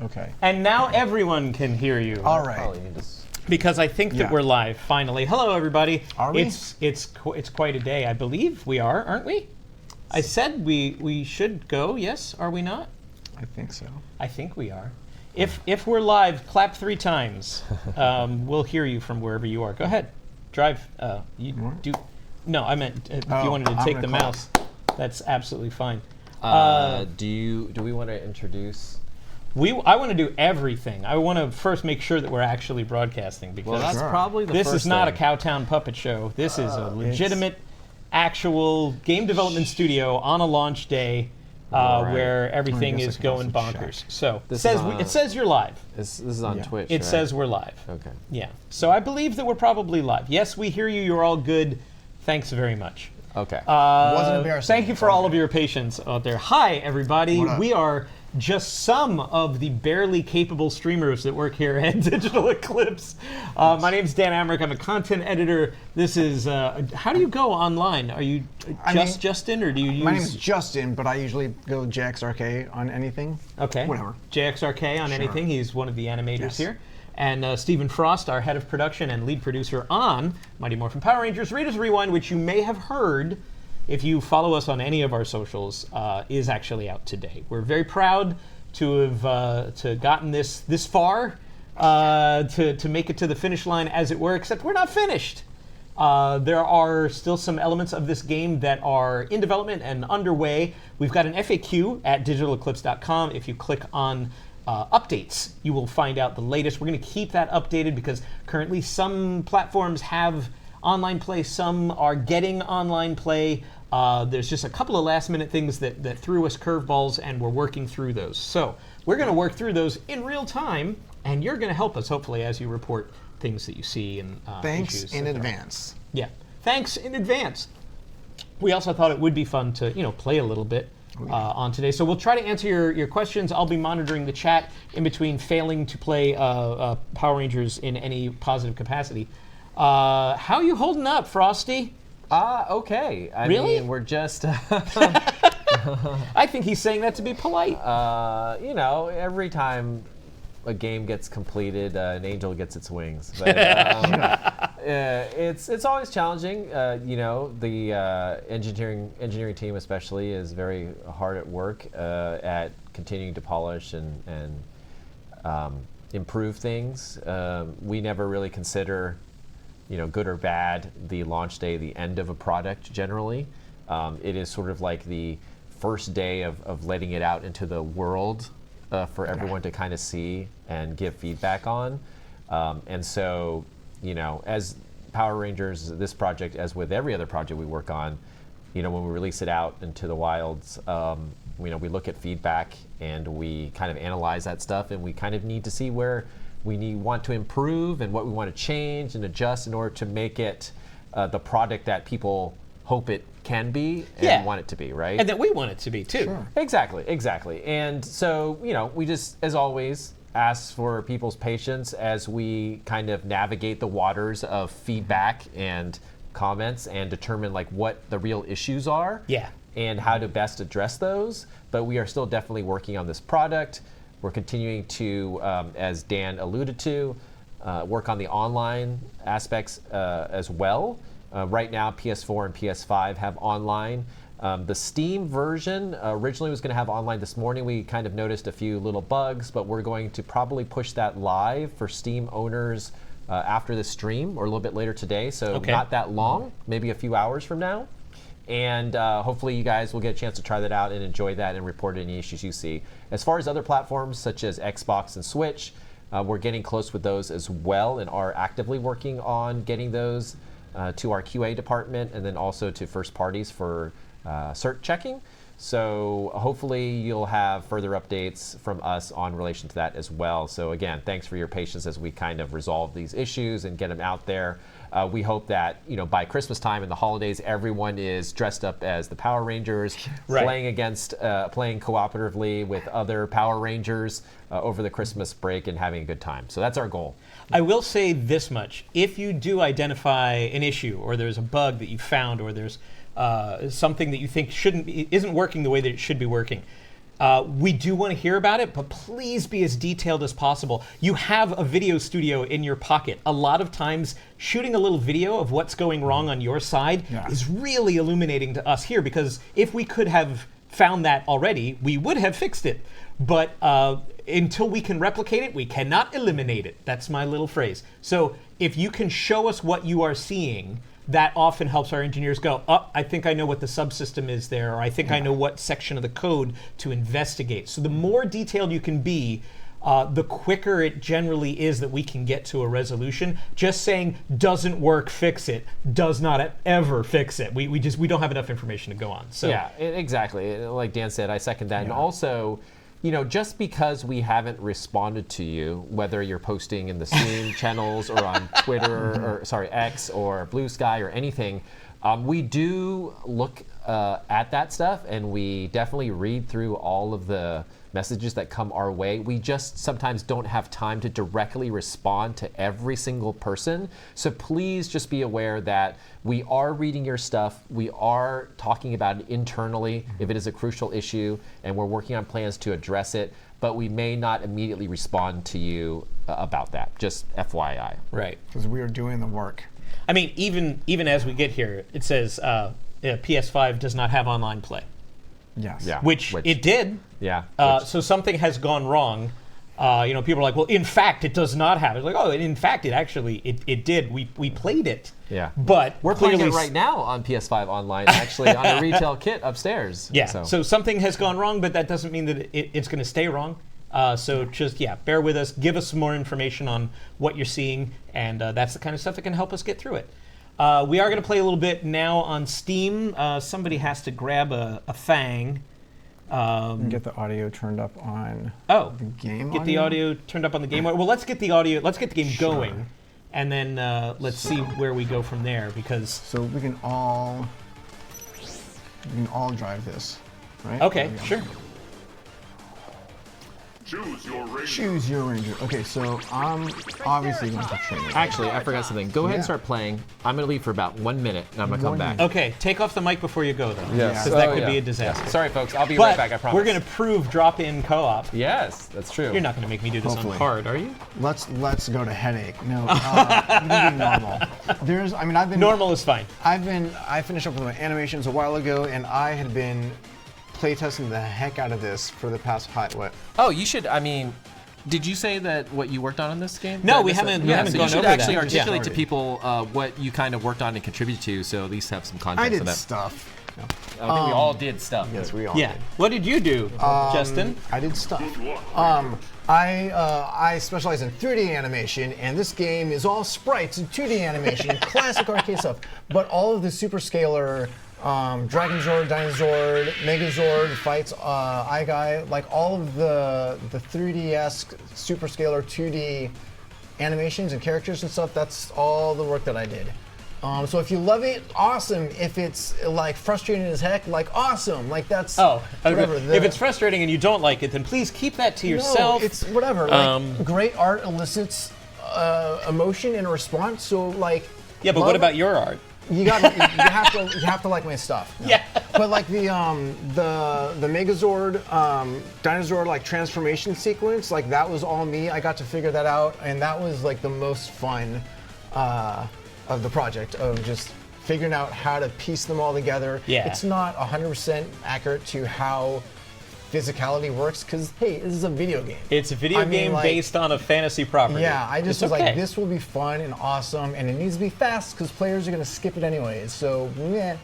Okay. And now everyone can hear you. All right. Oh, you can just... Because I think that we're live, finally. Hello, everybody. Are we? It's quite a day. I believe we are, aren't we? I said we should go, yes? Are we not? I think so. I think we are. If we're live, clap 3 times. We'll hear you from wherever you are. Go ahead. Drive. No, I meant if you wanted to take the mouse. That's absolutely fine. Do we want to introduce? I want to do everything. I want to first make sure that we're actually broadcasting, because that's probably the this first is not thing. a Cowtown puppet show. This is a legitimate, actual game development studio on a launch day where everything is going bonkers. So it says you're live. This is on Twitch. It right? says we're live. Okay. Yeah. So I believe that we're probably live. Yes, we hear you. You're all good. Thanks very much. Okay. Wasn't embarrassing. Thank you for all of your patience out there. Hi, everybody. We are just some of the barely capable streamers that work here at Digital Eclipse. My name's Dan Amrick. I'm a content editor. This is, how do you go online? Are you Justin, or do you use... My name's Justin, but I usually go JXRK on anything. Okay. Whatever. JXRK on anything. He's one of the animators here. And Stephen Frost, our head of production and lead producer on Mighty Morphin Power Rangers Rita's Rewind, which you may have heard if you follow us on any of our socials, is actually out today. We're very proud to have gotten this far, to make it to the finish line, as it were, except we're not finished. There are still some elements of this game that are in development and underway. We've got an FAQ at digitaleclipse.com. If you click on updates, you will find out the latest. We're going to keep that updated because currently some platforms have online play, some are getting online play. There's just a couple of last minute things that threw us curveballs, and we're working through those. So we're going to work through those in real time, and you're going to help us, hopefully, as you report things that you see and Thanks issues in advance. Yeah, thanks in advance. We also thought it would be fun to play a little bit on today. So we'll try to answer your questions. I'll be monitoring the chat in between failing to play Power Rangers in any positive capacity. How are you holding up, Frosty? Okay. I mean, we're just... I think he's saying that to be polite. Every time a game gets completed, an angel gets its wings. But, it's always challenging. The engineering team especially is very hard at work at continuing to polish and improve things. We never really consider good or bad, the launch day, the end of a product generally. It is sort of like the first day of letting it out into the world for everyone to kind of see and give feedback on. And so, as Power Rangers, this project, as with every other project we work on, when we release it out into the wilds, we look at feedback and we kind of analyze that stuff, and we kind of need to see where we want to improve and what we want to change and adjust in order to make it the product that people hope it can be and want it to be, right? And that we want it to be, too. Sure. Exactly. And so, we just, as always, ask for people's patience as we kind of navigate the waters of feedback and comments and determine what the real issues are and how to best address those. But we are still definitely working on this product. We're continuing to, as Dan alluded to, work on the online aspects as well. Right now, PS4 and PS5 have online. The Steam version originally was going to have online this morning. We kind of noticed a few little bugs, but we're going to probably push that live for Steam owners after the stream or a little bit later today. So not that long, maybe a few hours from now. And hopefully you guys will get a chance to try that out and enjoy that and report any issues you see. As far as other platforms such as Xbox and Switch, we're getting close with those as well and are actively working on getting those to our QA department and then also to first parties for cert checking. So hopefully you'll have further updates from us on relation to that as well. So again, thanks for your patience as we kind of resolve these issues and get them out there. We hope that by Christmas time and the holidays, everyone is dressed up as the Power Rangers, playing cooperatively with other Power Rangers over the Christmas break and having a good time. So that's our goal. I will say this much: if you do identify an issue, or there's a bug that you found, or there's something that you think isn't working the way that it should be working, We do want to hear about it, but please be as detailed as possible. You have a video studio in your pocket. A lot of times, shooting a little video of what's going wrong on your side is really illuminating to us here, because if we could have found that already, we would have fixed it. But until we can replicate it, we cannot eliminate it. That's my little phrase. So if you can show us what you are seeing, that often helps our engineers go, oh, I think I know what the subsystem is there, or I think I know what section of the code to investigate. So the more detailed you can be, the quicker it generally is that we can get to a resolution. Just saying doesn't work, fix it, does not ever fix it. We don't have enough information to go on. So yeah, exactly. Like Dan said, I second that. And also, you know, just because we haven't responded to you, whether you're posting in the Steam channels or on Twitter, or sorry, X or Blue Sky or anything, we do look at that stuff, and we definitely read through all of the messages that come our way. We just sometimes don't have time to directly respond to every single person. So please just be aware that we are reading your stuff. We are talking about it internally if it is a crucial issue, and we're working on plans to address it, but we may not immediately respond to you about that. Just FYI. Right. Because we are doing the work. I mean, even as we get here, it says PS5 does not have online play. Yes. Yeah. Which it did. Yeah. So something has gone wrong. People are like, well, in fact, it does not have it. It's like, oh, in fact, it did. We played it. Yeah. But we're playing it right now on PS5 online, actually, on a retail kit upstairs. Yeah. So something has gone wrong, but that doesn't mean that it's going to stay wrong. So just, bear with us. Give us some more information on what you're seeing, and that's the kind of stuff that can help us get through it. We are going to play a little bit now on Steam. Somebody has to grab a Fang. Get the audio turned up on the game Get the audio turned up on the game. Well, let's get the audio. Let's get the game going, and then let's see where we go from there. Because so we can all drive this, right? Okay, sure. Choose your ranger. Okay, so I'm obviously going to train. Actually, I forgot something. Go ahead and start playing. I'm going to leave for about 1 minute, and I'm going to come back. Okay, take off the mic before you go, though. Yes. Because that could be a disaster. Yeah. Sorry, folks. I'll be right back, I promise. We're going to prove drop-in co-op. Yes, that's true. You're not going to make me do this on hard, are you? Let's go to headache. No, I'm gonna do normal. Normal is fine. I finished up with my animations a while ago, and I had been playtesting the heck out of this for the past Oh, you should. I mean, did you say that what you worked on in this game? No, we haven't. We haven't so gone you should over actually that. articulate to people what you kind of worked on and contributed to, so at least have some context. I did for that. stuff. I think we all did stuff. Yes, we all Yeah. did. What did you do, Justin? I did stuff. I specialize in 3D animation, and this game is all sprites and 2D animation, classic arcade stuff. But all of the super scalar, Dragon Zord, Dinosaur, Megazord fights, iGuy, like all of the 3D-esque super scalar 2D animations and characters and stuff, that's all the work that I did. So if you love it, awesome. If it's like frustrating as heck, like awesome. Like that's whatever. If it's frustrating and you don't like it, then please keep that to yourself. No, it's whatever. Like great art elicits emotion and a response. So like. Yeah, but what about your art? You have to like my stuff. Yeah. But like the Megazord, Dinosaur like transformation sequence, like that was all me. I got to figure that out, and that was like the most fun of the project, of just figuring out how to piece them all together. Yeah. It's not 100% accurate to how physicality works, because hey, this is a video game. It's a video game based on a fantasy property. Yeah, I just was okay. like, this will be fun and awesome, and it needs to be fast because players are gonna skip it anyways. So yeah,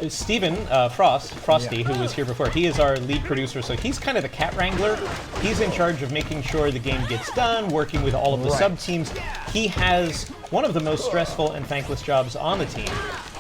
Stephen Frosty, who was here before, he is our lead producer, so he's kind of the cat wrangler. He's in charge of making sure the game gets done, working with all of the sub-teams. He has one of the most stressful and thankless jobs on the team,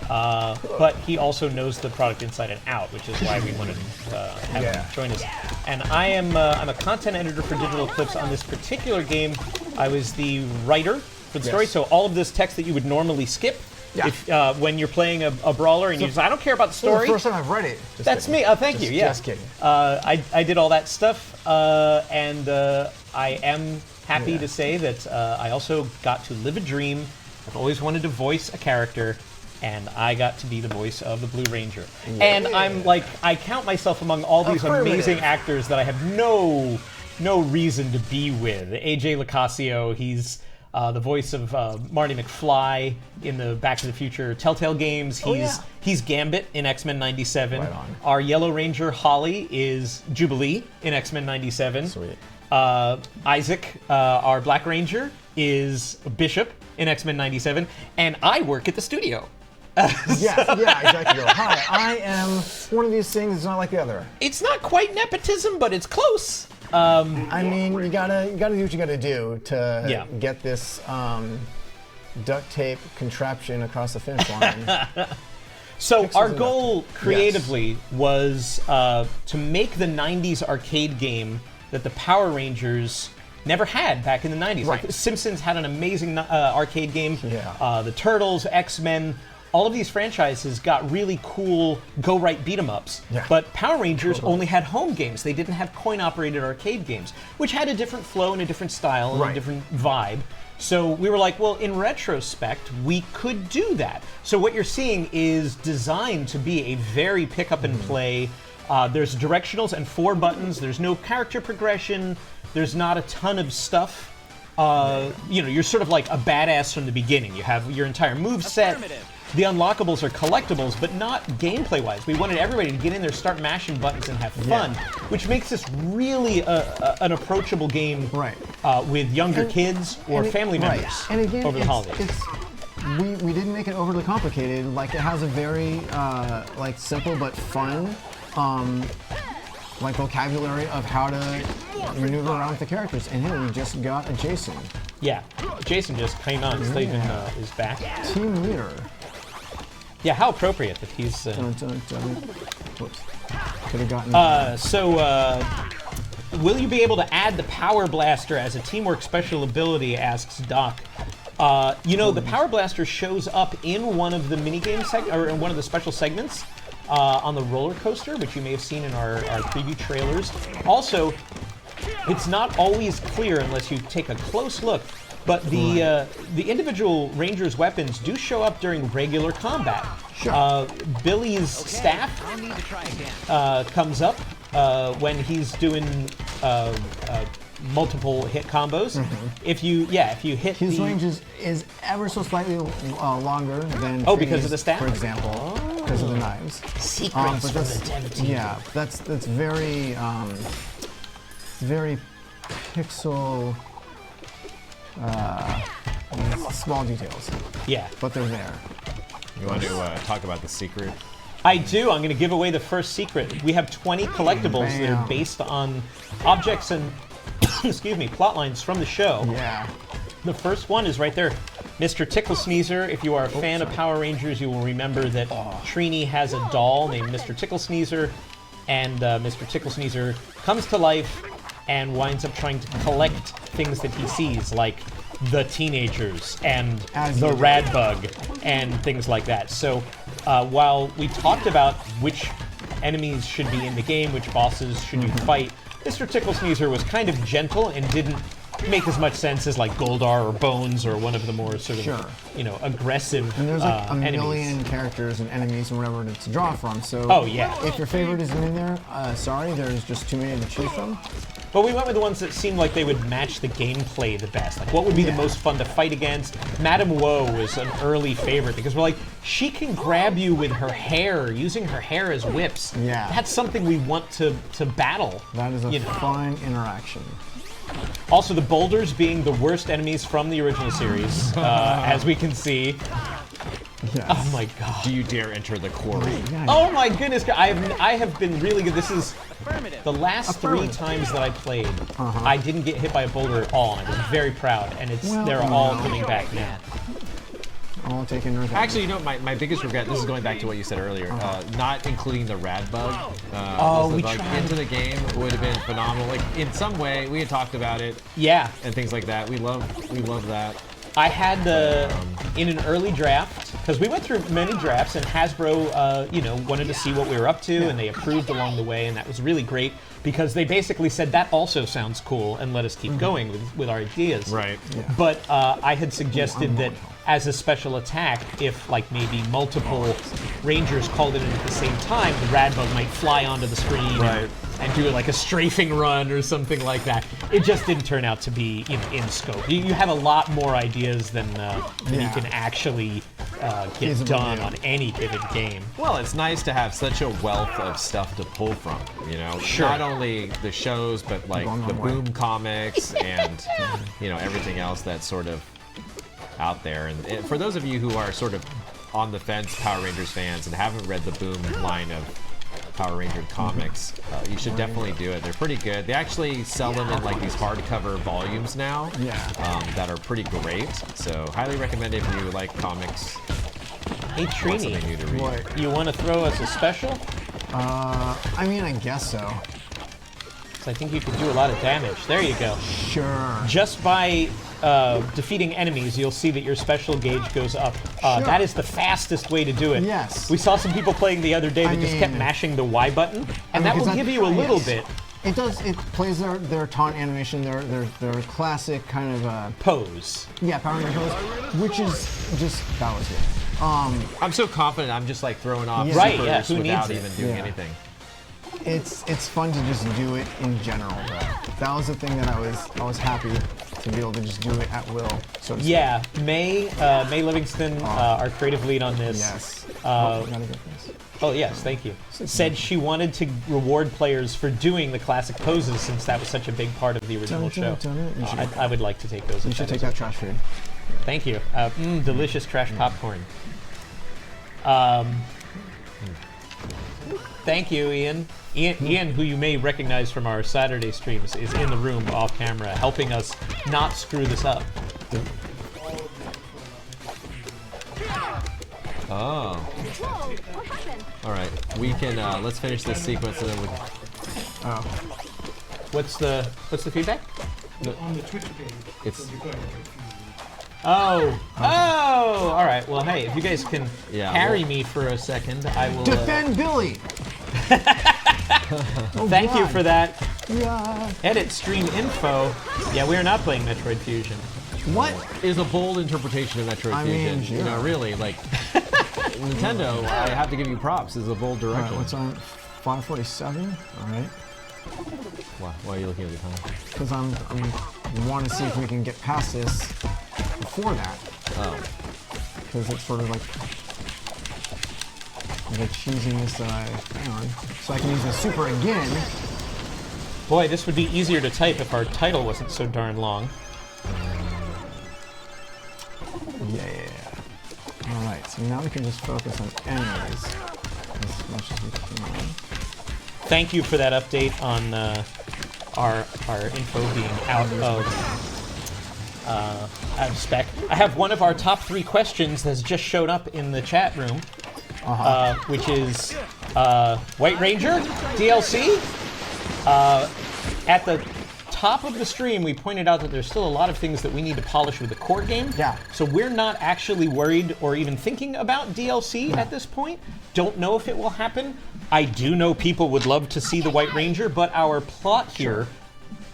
but he also knows the product inside and out, which is why we wanted to have him join us. And I'm a content editor for Digital Eclipse on this particular game. I was the writer for the story, so all of this text that you would normally skip, if, when you're playing a brawler and you just, I don't care about the story. The first time I've read it. That's me. Thank you. Yeah. Just kidding. I did all that stuff, and I am happy to say that I also got to live a dream. I've always wanted to voice a character, and I got to be the voice of the Blue Ranger. And I'm like, I count myself among all these amazing actors that I have no reason to be with. AJ Locascio, he's the voice of Marty McFly in the Back to the Future Telltale games. He's Gambit in X-Men 97. Right on. Our Yellow Ranger, Holly, is Jubilee in X-Men 97. Sweet. Isaac, our Black Ranger, is Bishop in X-Men 97. And I work at the studio. Exactly. Hi, I am one of these things that's not like the other. It's not quite nepotism, but it's close. I mean, you gotta do what you gotta do to get this duct tape contraption across the finish line. So our goal creatively was to make the 90s arcade game that the Power Rangers never had back in the 90s. Right. Like Simpsons had an amazing arcade game. Yeah. The Turtles, X-Men, all of these franchises got really cool go-right beat-em-ups. Yeah. But Power Rangers only had home games. They didn't have coin-operated arcade games, which had a different flow and a different style and a different vibe. So we were like, well, in retrospect, we could do that. So what you're seeing is designed to be a very pick-up-and-play. There's directionals and 4 buttons. There's no character progression. There's not a ton of stuff. You're sort of like a badass from the beginning. You have your entire move set. The unlockables are collectibles, but not gameplay-wise. We wanted everybody to get in there, start mashing buttons, and have fun, which makes this really an approachable game with younger kids or family members And again, over the holidays. We didn't make it overly complicated. Like, it has a very simple but fun vocabulary of how to maneuver around with the characters. And here we just got a Jason. Yeah, Jason just came on. Stephen is back. Team leader. Yeah, how appropriate that he's. Whoops. Could have gotten. Will you be able to add the Power Blaster as a teamwork special ability? Asks Doc. The Power Blaster shows up in one of the minigame or in one of the special segments on the roller coaster, which you may have seen in our preview trailers. Also, it's not always clear unless you take a close look. But the individual Rangers' weapons do show up during regular combat. Sure. Billy's staff comes up when he's doing multiple hit combos. If you hit his range is ever so slightly longer than because of the staff, for example, because of the knives. Secrets from the dev team. Yeah, that's very very pixel. Small details. Yeah. But they're there. You want to talk about the secret? I do. I'm going to give away the first secret. We have 20 collectibles that are based on objects and, plot lines from the show. Yeah. The first one is right there. Mr. Tickle Sneezer. If you are a fan of Power Rangers, you will remember that Trini has a doll named Mr. Tickle Sneezer, and Mr. Tickle Sneezer comes to life and winds up trying to collect things that he sees, like the teenagers and the rad bug and things like that. So while we talked about which enemies should be in the game, which bosses should you fight, Mr. Tickle Sneezer was kind of gentle and didn't make as much sense as like Goldar or Bones or one of the more sort of aggressive and there's like a enemies. million characters and enemies and whatever to draw from. So if your favorite isn't in there, sorry, there's just too many to choose from. But we went with the ones that seemed like they would match the gameplay the best. Like, what would be the most fun to fight against? Madame Woe was an early favorite because we're like, she can grab you with her hair, using her hair as whips. Yeah. That's something we want to battle. That is a fun interaction. Also, the boulders being the worst enemies from the original series, as we can see. Yes. Oh my god. Do you dare enter the quarry? Oh my goodness, I have been really good. This is the last 3 times that I played. I didn't get hit by a boulder at all, and I was very proud. And they're all coming back now. All taken revenge. Actually, my biggest regret, this is going back to what you said earlier, not including the rad bug. We bug tried. into the game would have been phenomenal. Like, in some way, we had talked about it. Yeah. And things like that. We love that. I had in an early draft, because we went through many drafts, and Hasbro, you know, wanted to see what we were up to, and they approved along the way, and that was really great because they basically said that also sounds cool and let us keep going with our ideas. Right. But I had suggested that as a special attack, if like maybe multiple Rangers called it in at the same time, the Radbug might fly onto the screen and do like a strafing run or something like that. It just didn't turn out to be, you know, in scope. You have a lot more ideas than you can actually get done on any given game. Well, it's nice to have such a wealth of stuff to pull from, you know? Sure. Not only the shows, but like the Boom comics and, you know, everything else that's sort of out there. And for those of you who are sort of on the fence Power Rangers fans and haven't read the Boom line of Power Ranger comics, you should definitely do it. They're pretty good. They actually sell them in like these hardcover volumes now that are pretty great. So highly recommend if you like comics. Hey Trini, Something new to read. What? you want to throw us a special? I mean, I guess so. 'Cause I think you could do a lot of damage. There you go. Sure. Just by defeating enemies, you'll see that your special gauge goes up. That is the fastest way to do it. Yes. We saw some people playing the other day that just kept mean- mashing the Y button, and that will give you a little bit. It does. It plays their taunt animation, their classic kind of Pose. Power Ranger pose, which is just that was it. I'm so confident I'm just like throwing off Yeah. Right, supers yeah, who without needs it? even doing Yeah. anything. It's fun to just do it in general though. That was the thing that I was happy to be able to just do it at will. So to speak. Yeah, May Livingston, our creative lead on this. Yes. Gotta get this. Oh yes, thank you. Said she wanted to reward players for doing the classic poses since that was such a big part of the original show. You should, I would like to take those. you should take that trash food. Thank you. Delicious trash popcorn. Thank you, Ian. Ian, who you may recognize from our Saturday streams, is in the room off camera, helping us not screw this up. Oh. All right, we can. Let's finish this sequence and then we. What's the feedback? On the Twitch page. It's Oh, all right. Well, hey, if you guys can carry well- me for a second, I will. Defend Billy. Thank you God. for that. Yeah. Edit stream info. Yeah, we are not playing Metroid Fusion. What? is a bold interpretation of Metroid I mean, Fusion. You know, sure. really, like Nintendo. I have to give you props. Is a bold All right, direction. what's on 547? All right. Why are you looking at the time? Because I'm want to see if we can get past this before that. Oh. Because it's sort of like a cheesiness that hang on. So I can use the super again. Boy, this would be easier to type if our title wasn't so darn long. Yeah. All right. So now we can just focus on enemies as much as we can. Thank you for that update on our info being out of spec. I have one of our top 3 questions that's just showed up in the chat room, which is White Ranger DLC. At the top of the stream, we pointed out that there's still a lot of things that we need to polish with the core game. Yeah. So we're not actually worried or even thinking about DLC at this point. Don't know if it will happen. I do know people would love to see the White Ranger, but our plot here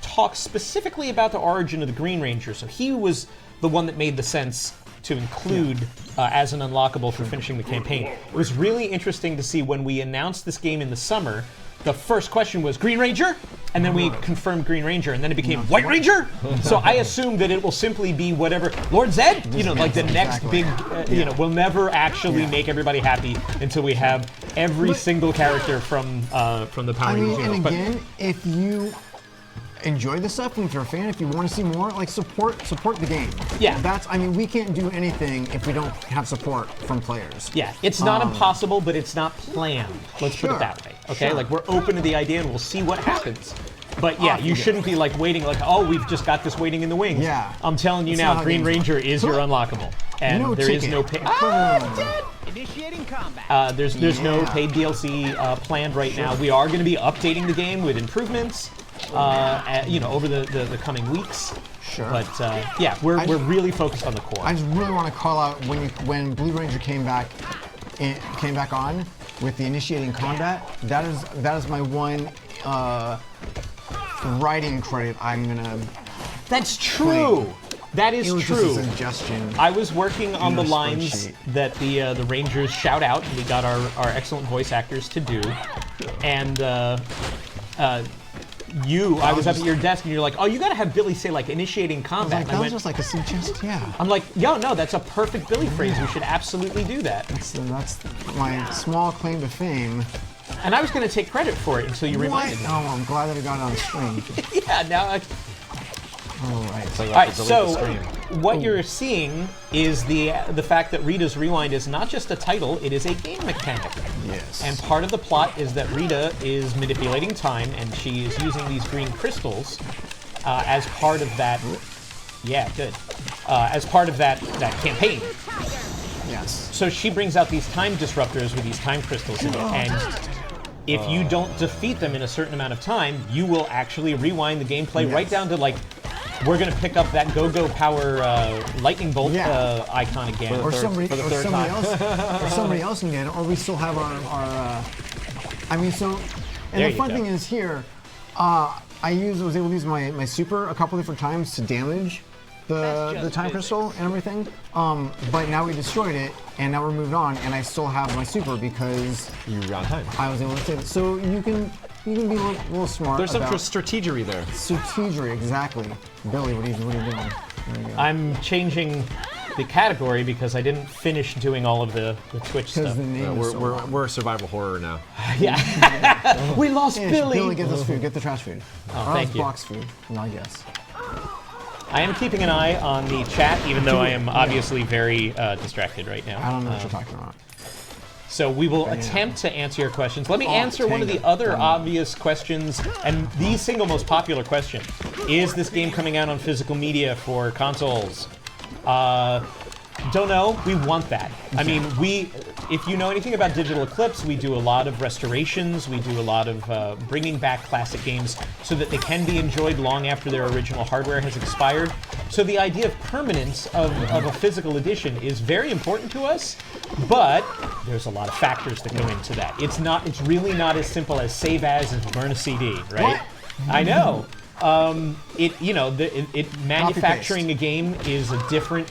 talks specifically about the origin of the Green Ranger. So he was the one that made the sense to include as an unlockable for finishing the campaign. It was really interesting to see when we announced this game in the summer. The first question was Green Ranger, and then we confirmed Green Ranger, and then it became White Ranger. So I assume that it will simply be whatever Lord Zed, you know, like the next Exactly. big, you know, we'll never actually make everybody happy until we have every single character from the Power I Rangers. mean, and universe. But- again, if you enjoy the stuff and if you're a fan, if you want to see more, like support the game. Yeah. I mean, we can't do anything if we don't have support from players. Yeah, it's not impossible, but it's not planned. Let's put Sure, it that way. Okay, sure. like we're open to the idea, and we'll see what happens. But yeah, you yeah. shouldn't be like waiting, like, oh, we've just got this waiting in the wings. Yeah. I'm telling you That's not now, how Green games Ranger work. is your unlockable, and No there is ticket. no pay. Initiating combat. There's no Yeah. paid DLC planned right now. We are going to be updating the game with improvements. over the coming weeks. Sure. But yeah, we're really focused on the core. I just really want to call out when Blue Ranger came back on with the initiating combat. That is my one writing credit I'm gonna. That's true. That is It was true. just a suggestion. I was working on the a lines spreadsheet. that the Rangers shout out, and we got our excellent voice actors to do. And I was up at your desk, and you're like, "Oh, you got to have Billy say like initiating I was combat." like, And that I was went, just like a suggest. Yeah. I'm like, "Yo, no, that's a perfect Billy phrase. We should absolutely do that." That's my small claim to fame. And I was going to take credit for it until you reminded me. Oh, I'm glad that I got it on stream. Yeah, now. All right. So you All right, have to delete so the stream. what you're seeing is the fact that Rita's Rewind is not just a title; it is a game mechanic. Yes. And part of the plot is that Rita is manipulating time, and she is using these green crystals as part of that. Yeah, good. As part of that campaign. Yes. So she brings out these time disruptors with these time crystals in it, and if you don't defeat them in a certain amount of time, you will actually rewind the gameplay right down to like. We're gonna pick up that Go-Go Power lightning bolt icon again. Or somebody third else can get it, or we still have our I mean, so, and There the you fun go. thing is here, I was able to use my super a couple different times to damage the time crystal and everything. But now we destroyed it, and now we're moved on, and I still have my super because You were on time. I was able to save it. So you can be a little smart. There's some about strategery there. strategery, exactly. Billy, what are you doing? There you go. I'm changing the category because I didn't finish doing all of the Twitch Because stuff. the name is so long. We're survival horror now. Yeah, we lost Ish, Billy. Billy, get this food. Get the trash food. Oh, thank you. Box food. No, yes. I am keeping an eye on the chat, even though I am obviously very distracted right now. I don't know what you're talking about. So we will attempt to answer your questions. Let me answer one of the other obvious questions, and the single most popular question. Is this game coming out on physical media for consoles? Don't know. We want that. I mean, if you know anything about Digital Eclipse, we do a lot of restorations. We do a lot of bringing back classic games so that they can be enjoyed long after their original hardware has expired. So the idea of permanence of a physical edition is very important to us, but there's a lot of factors that go into that. It's really not as simple as save as and burn a CD, right? What? I know. Manufacturing a game is a different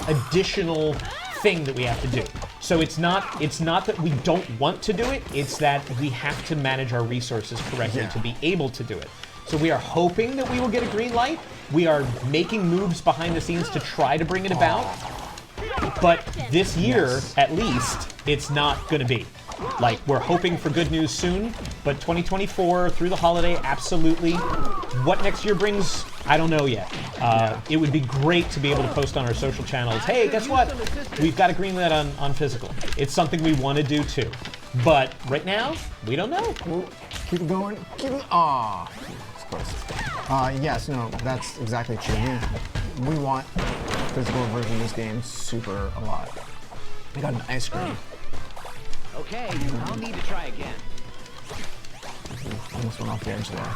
additional thing that we have to do. So it's not that we don't want to do it, it's that we have to manage our resources correctly to be able to do it. So we are hoping that we will get a green light. We are making moves behind the scenes to try to bring it about. But this year, at least, it's not going to be. Like, we're hoping for good news soon, but 2024 through the holiday, absolutely. What next year brings, I don't know yet. It would be great to be able to post on our social channels, hey, guess what? We've got a green light on physical. It's something we want to do too. But right now, we don't know. Well, keep it going. Keep it. Aw. It's close. Yes, no, that's exactly true. We want physical version of this game super a lot. I got an ice cream. Okay, I'll need to try again. Almost went off the edge there.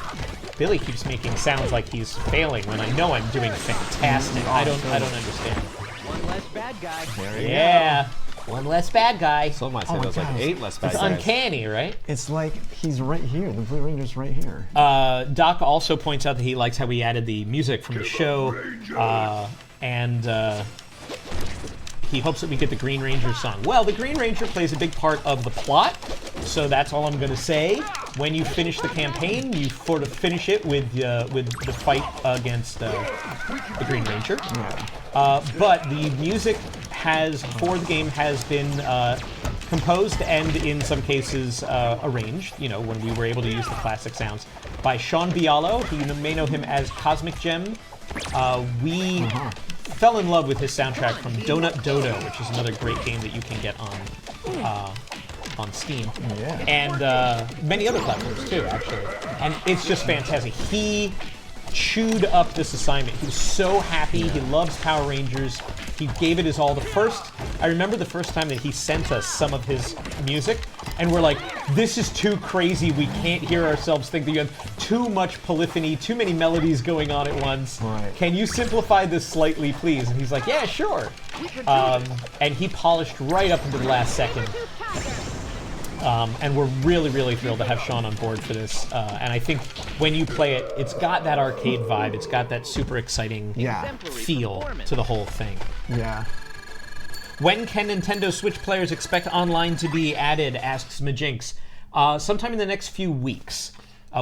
Billy keeps making sounds like he's failing when I know I'm doing fantastic. I don't understand. One less bad guy. Yeah. One less bad guy. Some might say Oh my there's like gosh. 8 less bad It's guys. uncanny, right? It's like he's right here. The Blue Ranger's right here. Doc also points out that he likes how we added the music from the show, and he hopes that we get the Green Ranger song. Well, the Green Ranger plays a big part of the plot, so that's all I'm going to say. When you finish the campaign, you sort of finish it with the fight against the Green Ranger. But the music for the game has been composed and in some cases arranged, when we were able to use the classic sounds, by Sean Bialo. You may know him as Cosmic Gem. We fell in love with his soundtrack from Donut Dodo, which is another great game that you can get on Steam. Yeah. And many other platforms too, actually. And it's just fantastic. He chewed up this assignment. He was so happy. He loves Power Rangers. He gave it his all. I remember the first time that he sent us some of his music, and we're like, this is too crazy. We can't hear ourselves think. That you have too much polyphony, too many melodies going on at once. Right. Can you simplify this slightly, please? And he's like, yeah, sure. And he polished right up into the last second. And we're really, really thrilled to have Sean on board for this. And I think when you play it, it's got that arcade vibe. It's got that super exciting feel to the whole thing. Yeah. When can Nintendo Switch players expect online to be added, asks Majinx. Sometime in the next few weeks.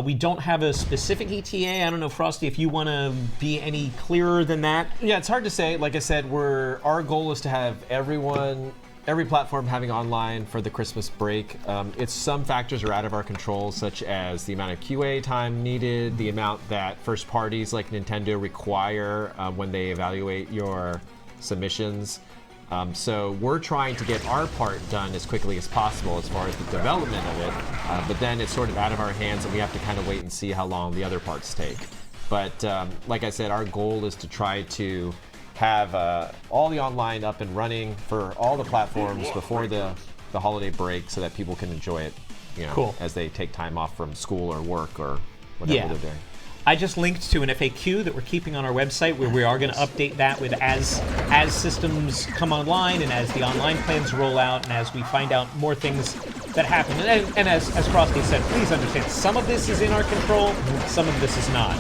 We don't have a specific ETA. I don't know, Frosty, if you want to be any clearer than that. Yeah, it's hard to say. Like I said, our goal is to have every platform having online for the Christmas break. Some factors are out of our control, such as the amount of QA time needed, the amount that first parties like Nintendo require when they evaluate your submissions. So we're trying to get our part done as quickly as possible as far as the development of it, but then it's sort of out of our hands and we have to kind of wait and see how long the other parts take. But like I said, our goal is to try to have all the online up and running for all the platforms before the holiday break so that people can enjoy it, as they take time off from school or work or whatever they're doing. I just linked to an FAQ that we're keeping on our website where we are going to update that with as systems come online and as the online plans roll out and as we find out more things that happen. And as Frosty said, please understand, some of this is in our control, some of this is not.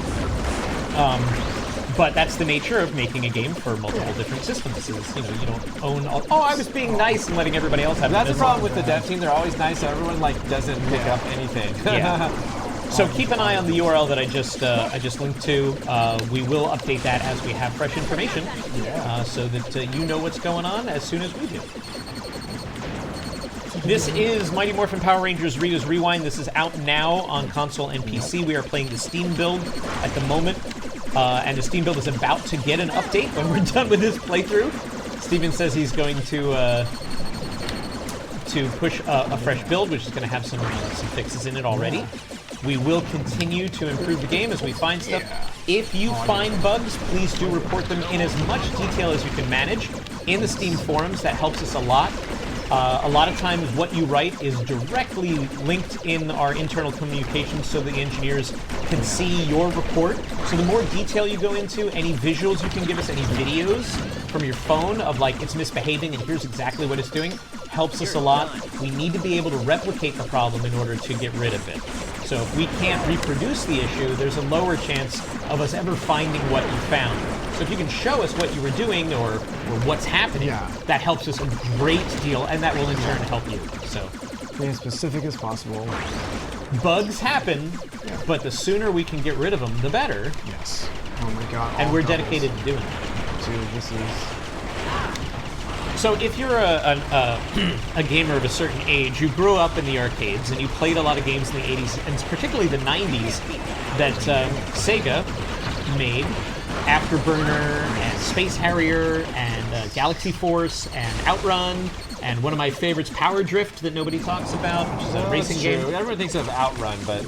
But that's the nature of making a game for multiple different systems. Is, you don't own all. Oh, I was being nice and letting everybody else have. That's the problem with the dev team. They're always nice. So everyone doesn't pick up anything. So keep an eye on the URL that I just linked to. We will update that as we have fresh information, so that you know what's going on as soon as we do. This is Mighty Morphin Power Rangers Rita's Rewind. This is out now on console and PC. We are playing the Steam build at the moment, and the Steam build is about to get an update when we're done with this playthrough. Steven says he's going to push a fresh build, which is going to have some fixes in it already. We will continue to improve the game as we find stuff. If you find bugs, please do report them in as much detail as you can manage in the Steam forums. That helps us a lot. A lot of times what you write is directly linked in our internal communications so the engineers can see your report. So the more detail you go into, any visuals you can give us, any videos from your phone of like it's misbehaving and here's exactly what it's doing, helps us a lot. We need to be able to replicate the problem in order to get rid of it. So if we can't reproduce the issue, there's a lower chance of us ever finding what you found. So if you can show us what you were doing or what's happening, that helps us a great deal, and that will in turn help you. So be as specific as possible. Bugs happen, but the sooner we can get rid of them, the better. Yes. Oh my God. And we're dedicated to doing it. Dude, this is... So if you're a gamer of a certain age, you grew up in the arcades and you played a lot of games in the 80s, and particularly the 90s, that Sega made, Afterburner and Space Harrier and Galaxy Force and Outrun, and one of my favorites, Power Drift, that nobody talks about, which is a racing game. Everyone thinks of Outrun, but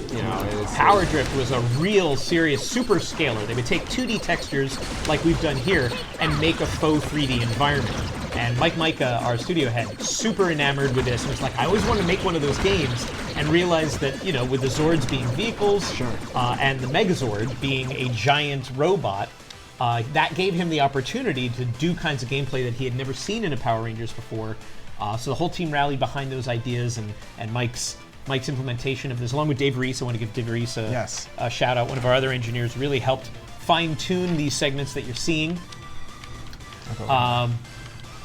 Power Drift was a real serious super scaler. They would take 2D textures like we've done here and make a faux 3D environment. And Mike Micah, our studio head, super enamored with this. And was like, I always wanted to make one of those games, and realized that, with the Zords being vehicles, and the Megazord being a giant robot, that gave him the opportunity to do kinds of gameplay that he had never seen in a Power Rangers before. So the whole team rallied behind those ideas, and Mike's implementation of this, along with Dave Reese. I want to give Dave Reese a shout out. One of our other engineers really helped fine-tune these segments that you're seeing.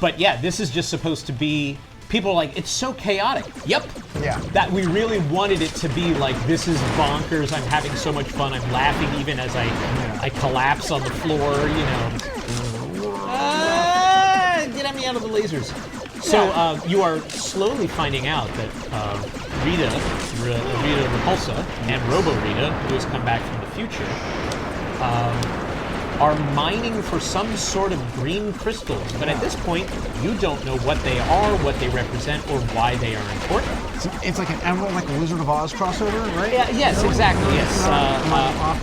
But yeah, this is just supposed to be, people are like, it's so chaotic. Yep. Yeah. That we really wanted it to be like, this is bonkers, I'm having so much fun, I'm laughing even as I collapse on the floor, Get me out of the lasers. So you are slowly finding out that Rita Repulsa and Robo Rita, who has come back from the future, are mining for some sort of green crystals, but at this point, you don't know what they are, what they represent, or why they are important. It's like an Emerald, like a Wizard of Oz crossover, right? Yeah, yes, exactly, yes.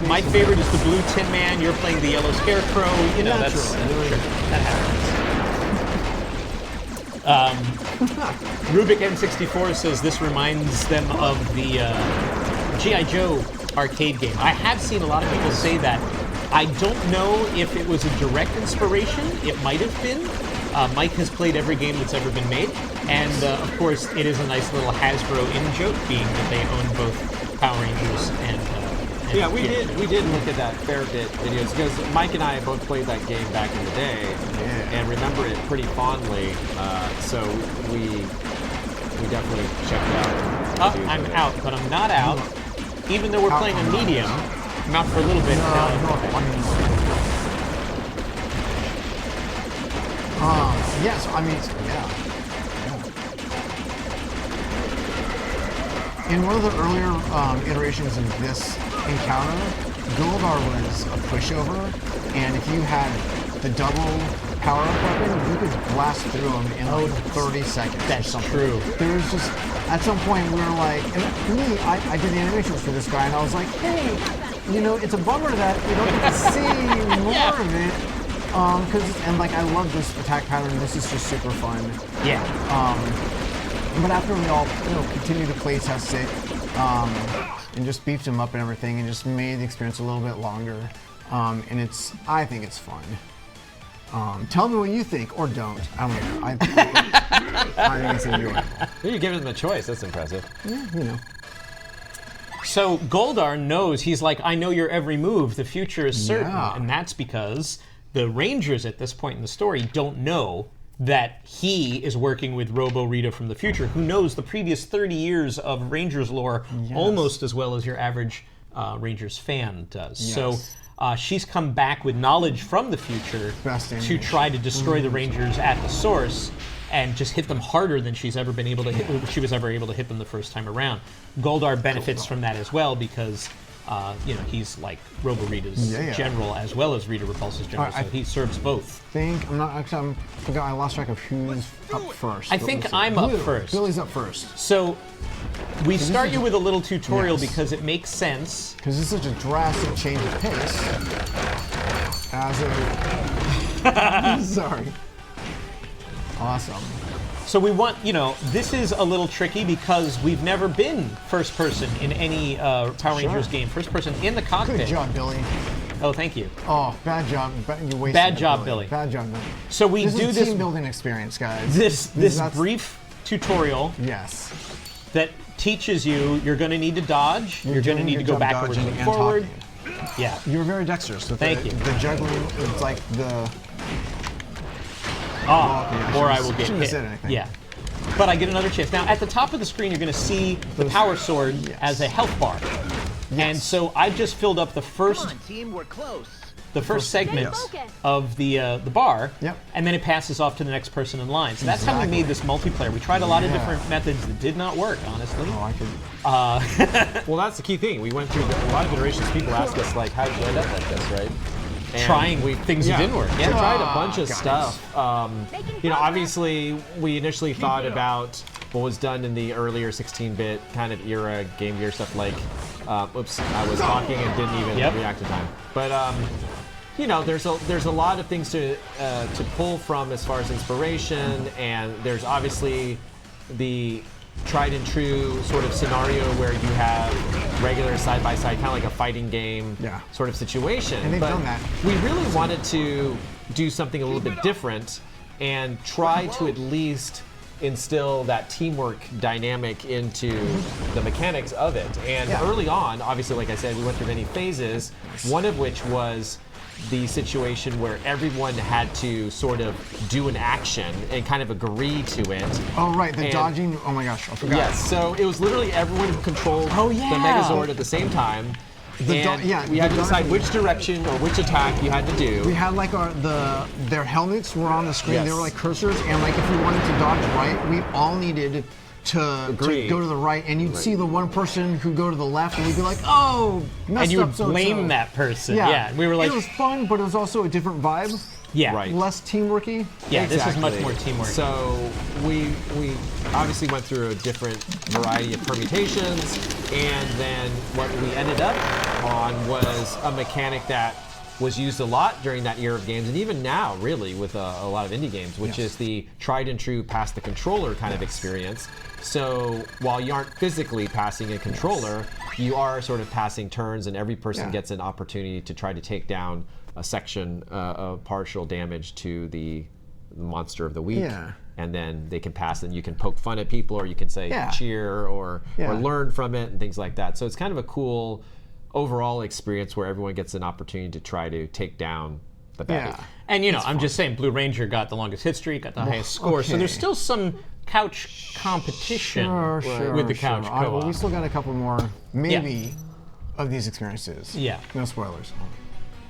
My favorite is the Blue Tin Man, you're playing the Yellow Scarecrow, that happens. Rubik M64 says this reminds them of the G.I. Joe arcade game. I have seen a lot of people say that. I don't know if it was a direct inspiration. It might have been. Mike has played every game that's ever been made. And, of course, it is a nice little Hasbro in-joke, being that they own both Power Rangers and yeah, we did look at that fair bit videos because Mike and I both played that game back in the day and remember it pretty fondly. So we definitely checked it out. Oh, I'm out, but I'm not out. Even though we're playing a medium, I'm out for a little bit. Yes, I mean, yeah. In one of the earlier iterations of this encounter, Goldar was a pushover, and if you had the double power-up weapon, you could blast through them in like 30 seconds. That's true. There was just, at some point we were like, and me, I did the animations for this guy, and I was like, hey, you know, it's a bummer that we don't get to see more of it. And like, I love this attack pattern. This is just super fun. Yeah. But after we all, continued to play test it, and just beefed him up and everything, and just made the experience a little bit longer, and I think it's fun. Tell me what you think, or don't. I don't know. I think it's enjoyable. You're giving them a choice. That's impressive. Yeah, So Goldar knows, he's like, I know your every move. The future is certain. Yeah. And that's because the Rangers at this point in the story don't know that he is working with Robo Rita from the future, who knows the previous 30 years of Rangers lore almost as well as your average Rangers fan does. Yes. So she's come back with knowledge from the future to try to destroy the Rangers at the source and just hit them harder than she's ever been able to hit. She was ever able to hit them the first time around. Goldar benefits from that as well because he's like Robo Rita's general as well as Rita Repulsa's general, so he serves both. I forgot, I lost track of who's up first. I think I'm up first. Billy's up first. So we start you with a little tutorial because it makes sense. Because it's such a drastic change of pace. Sorry. Awesome. So we want, this is a little tricky because we've never been first person in any Power Rangers game. First person in the cockpit. Good job, Billy. Oh, thank you. Oh, bad job. You wasted Bad it, job, Billy. Bad job, Billy. So we This do is a this team building experience, guys. this brief tutorial Yes. that teaches you're going to need to dodge, you're going to doing need a to good go job backwards dodging and and forward. talking. Yeah. You were very dexterous with Thank you. The juggling. It's like the. Or I will get shouldn't have hit. said anything. Yeah. But I get another chance. Now, at the top of the screen, you're going to see the power sword as a health bar. And so I just filled up the first Come on, team, we're close. segment of the bar, Yep. and then it passes off to the next person in line. So that's how we made this multiplayer. We tried a lot of different methods that did not work, honestly. Oh, I could. Well, that's the key thing. We went through a lot of iterations. People ask us, like, how did you end up like this, right? And trying things that didn't work. We tried a bunch of stuff. Obviously, we initially thought about what was done in the earlier 16-bit kind of era Game Gear stuff, like, oops, I was talking and didn't even react in time. But there's a lot of things to pull from as far as inspiration, and there's obviously the tried and true sort of scenario where you have regular side-by-side, kind of like a fighting game sort of situation. And they've done that. We really wanted to do something a little bit different and try to at least instill that teamwork dynamic into the mechanics of it. And early on, obviously, like I said, we went through many phases, one of which was the situation where everyone had to sort of do an action and kind of agree to it. Oh, right, the dodging. Oh my gosh, I forgot. Yes, so it was literally everyone who controlled the Megazord at the same time. We had to decide which direction or which attack you had to do. We had like their helmets were on the screen. Yes. They were like cursors, and like if we wanted to dodge right, we all needed to go to the right, and you'd see the one person who go to the left, and we'd be like, "Oh, messed And you up would so-and-so." blame that person. Yeah. Yeah. We were like, it was fun, but it was also a different vibe, yeah, Right. less teamworky. yeah. This is much more teamwork. So we obviously went through a different variety of permutations, and then what we ended up on was a mechanic that was used a lot during that era of games, and even now, really, with a lot of indie games, which is the tried and true pass the controller kind of experience. So while you aren't physically passing a controller, you are sort of passing turns, and every person gets an opportunity to try to take down a section of partial damage to the monster of the week. Yeah. And then they can pass, and you can poke fun at people, or you can say cheer or learn from it and things like that. So it's kind of a cool overall experience where everyone gets an opportunity to try to take down the baddie. And I'm just saying, Blue Ranger got the longest hit streak, got the highest score, so there's still some couch competition with the couch co-op. Well, we still got a couple more, maybe, of these experiences. Yeah. No spoilers.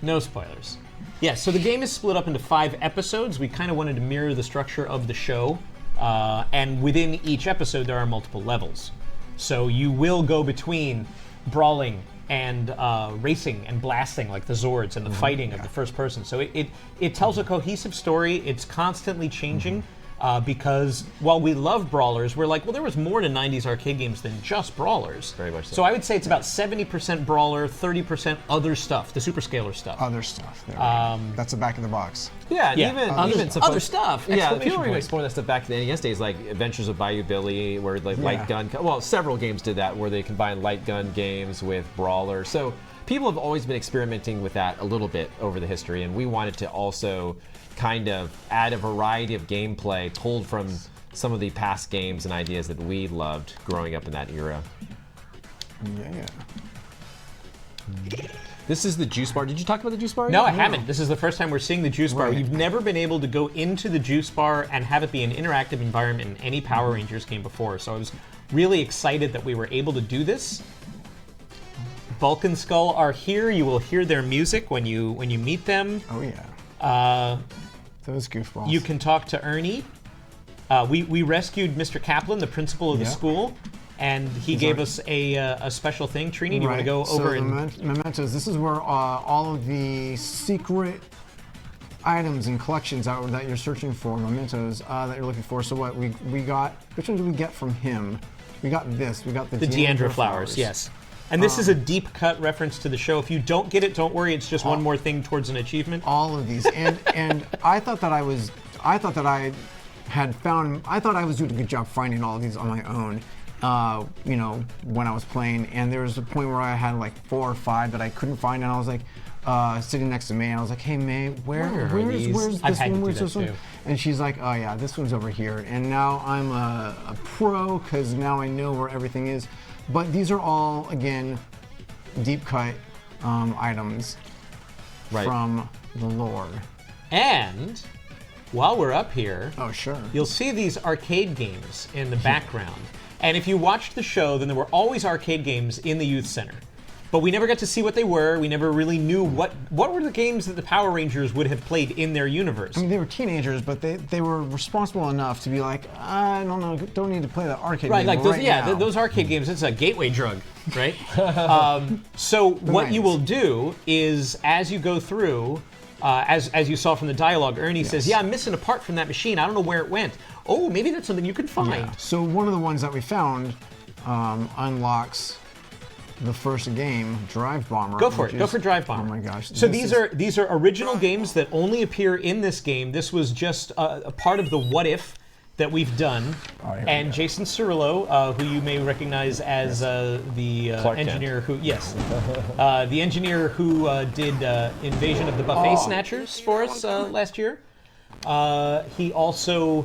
No spoilers. Yeah, so the game is split up into 5 episodes. We kind of wanted to mirror the structure of the show, and within each episode there are multiple levels. So you will go between brawling and racing and blasting, like the Zords, and the fighting of the first person. So it tells a cohesive story. It's constantly changing. Because while we love brawlers, we're like, well, there was more to 90s arcade games than just brawlers. Very much so. So I would say it's about 70% brawler, 30% other stuff, the superscaler stuff. Other stuff. There we go. That's the back of the box. Yeah, and even other stuff. Yeah, people were point. exploring that stuff back in the NES days, like Adventures of Bayou Billy, where like light gun. Well, several games did that, where they combined light gun games with brawlers. So people have always been experimenting with that a little bit over the history, and we wanted to also kind of add a variety of gameplay pulled from some of the past games and ideas that we loved growing up in that era. Yeah. This is the juice bar. Did you talk about the juice bar? No, I haven't. This is the first time we're seeing the juice bar. You've never been able to go into the juice bar and have it be an interactive environment in any Power Rangers game before. So I was really excited that we were able to do this. Bulk and Skull are here. You will hear their music when you meet them. Oh yeah. Those goofballs. You can talk to Ernie. We rescued Mr. Kaplan, the principal of the school, and he gave us a special thing. Trini, do you want to go over and... Mementos, this is where all of the secret items and collections that you're searching for, mementos, that you're looking for. So what, we got, which one did we get from him? We got this, we got the Deandra flowers, yes. And this is a deep cut reference to the show. If you don't get it, don't worry. It's just one more thing towards an achievement. All of these, and I thought that I was doing a good job finding all of these on my own. When I was playing, and there was a point where I had like 4 or 5 that I couldn't find, and I was like sitting next to May, and I was like, "Hey May, where's this one? Where's this one?" And she's like, "Oh yeah, this one's over here." And now I'm a pro because now I know where everything is. But these are all, again, deep cut items from the lore. And while we're up here, you'll see these arcade games in the background. And if you watched the show, then there were always arcade games in the youth center. But we never got to see what they were. We never really knew what were the games that the Power Rangers would have played in their universe. I mean, they were teenagers, but they were responsible enough to be like, I don't know, don't need to play that arcade game like those, now. those arcade games, it's a gateway drug, right? So what you will do is, as you go through, as you saw from the dialogue, Ernie says, yeah, I'm missing a part from that machine. I don't know where it went. Oh, maybe that's something you can find. Yeah. So one of the ones that we found unlocks the first game, Drive Bomber. Go for it. Go for Drive Bomber. Oh my gosh. So these are original games that only appear in this game. This was just a part of the What If that we've done. And Jason Cirillo, who you may recognize as the engineer who, the engineer who did Invasion of the Buffet Snatchers for us last year. He also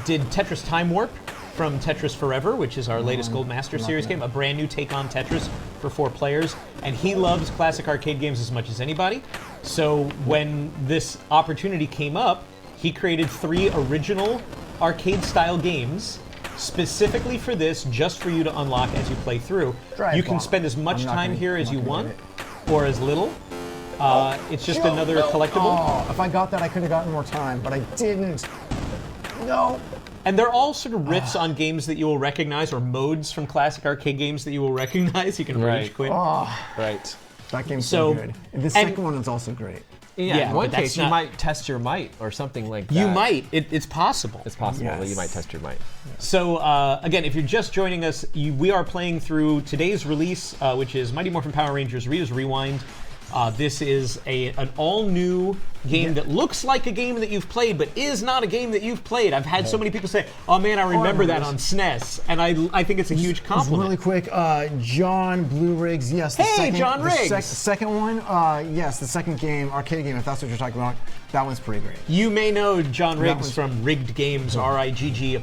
did Tetris Time Warp from Tetris Forever, which is our latest Gold Master Series game, a brand new take on Tetris for 4 players. And he loves classic arcade games as much as anybody. So when this opportunity came up, he created 3 original arcade-style games specifically for this, just for you to unlock as you play through. You can spend as much time here as you want, or as little. It's just another collectible. Oh, if I got that, I could have gotten more time, but I didn't. No. And they're all sort of riffs on games that you will recognize, or modes from classic arcade games that you will recognize. You can rage quit. Right. That game's so good. The second one is also great. Yeah, in one case, you might test your might or something like that. You might. It's possible. It's possible that you might test your might. So, again, if you're just joining us, we are playing through today's release, which is Mighty Morphin Power Rangers Rita's Rewind. This is an all-new game that looks like a game that you've played, but is not a game that you've played. I've had so many people say, "Oh man, I remember that on SNES," and I think it's a huge compliment. Really quick, John Blue Riggs, yes. John Riggs. The second one, yes, the second game, arcade game, if that's what you're talking about, that one's pretty great. You may know John Riggs from Rigged Games, RIGG''D.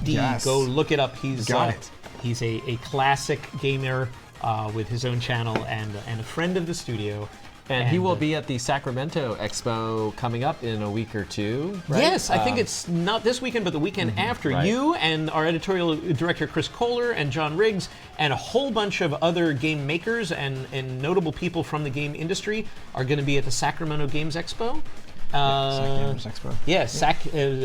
Yes. Go look it up. He's Got it. He's a classic gamer with his own channel and a friend of the studio. And he will be at the Sacramento Expo coming up in a week or two, right? Yes, I think it's not this weekend, but the weekend after. Right. You and our editorial director, Chris Kohler, and John Riggs, and a whole bunch of other game makers and notable people from the game industry are going to be at the Sacramento Games Expo. Expo. Yeah,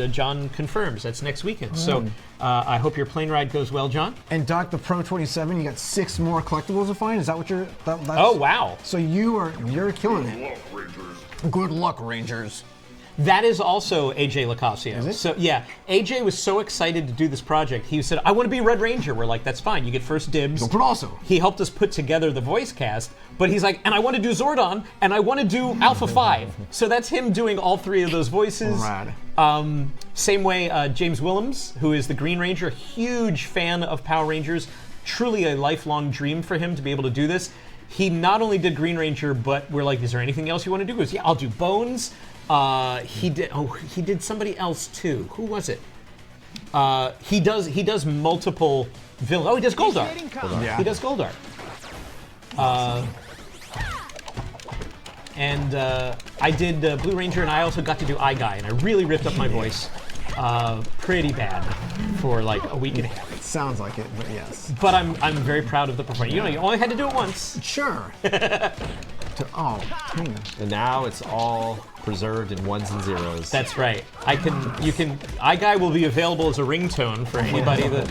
John confirms. That's next weekend. So I hope your plane ride goes well, John. And Doc, the Pro 27, you got 6 more collectibles to find. Is that what you're? That's, Oh, wow. So you're killing it. Luck, Rangers. Good luck, Rangers. That is also AJ Lacasio. Is it? So yeah, AJ was so excited to do this project. He said, "I want to be Red Ranger." We're like, "That's fine. You get first dibs." But also, He helped us put together the voice cast, but he's like, "And I want to do Zordon, and I want to do Alpha 5." So that's him doing all 3 of those voices. Rad. Same way, James Willems, who is the Green Ranger, huge fan of Power Rangers, truly a lifelong dream for him to be able to do this. He not only did Green Ranger, but we're like, "Is there anything else you want to do?" He goes, "Yeah, I'll do Bones." He did somebody else too. Who was it? He does multiple villains. Oh, he does Goldar. Yeah. He does Goldar. And I did Blue Ranger, and I also got to do Eye Guy, and I really ripped up my voice pretty bad for like a week and a half. It sounds like it, but yes. But I'm very proud of the performance. You know, you only had to do it once. Sure. Kind of. And now it's all preserved in ones and zeros. That's right. Eye Guy will be available as a ringtone for anybody that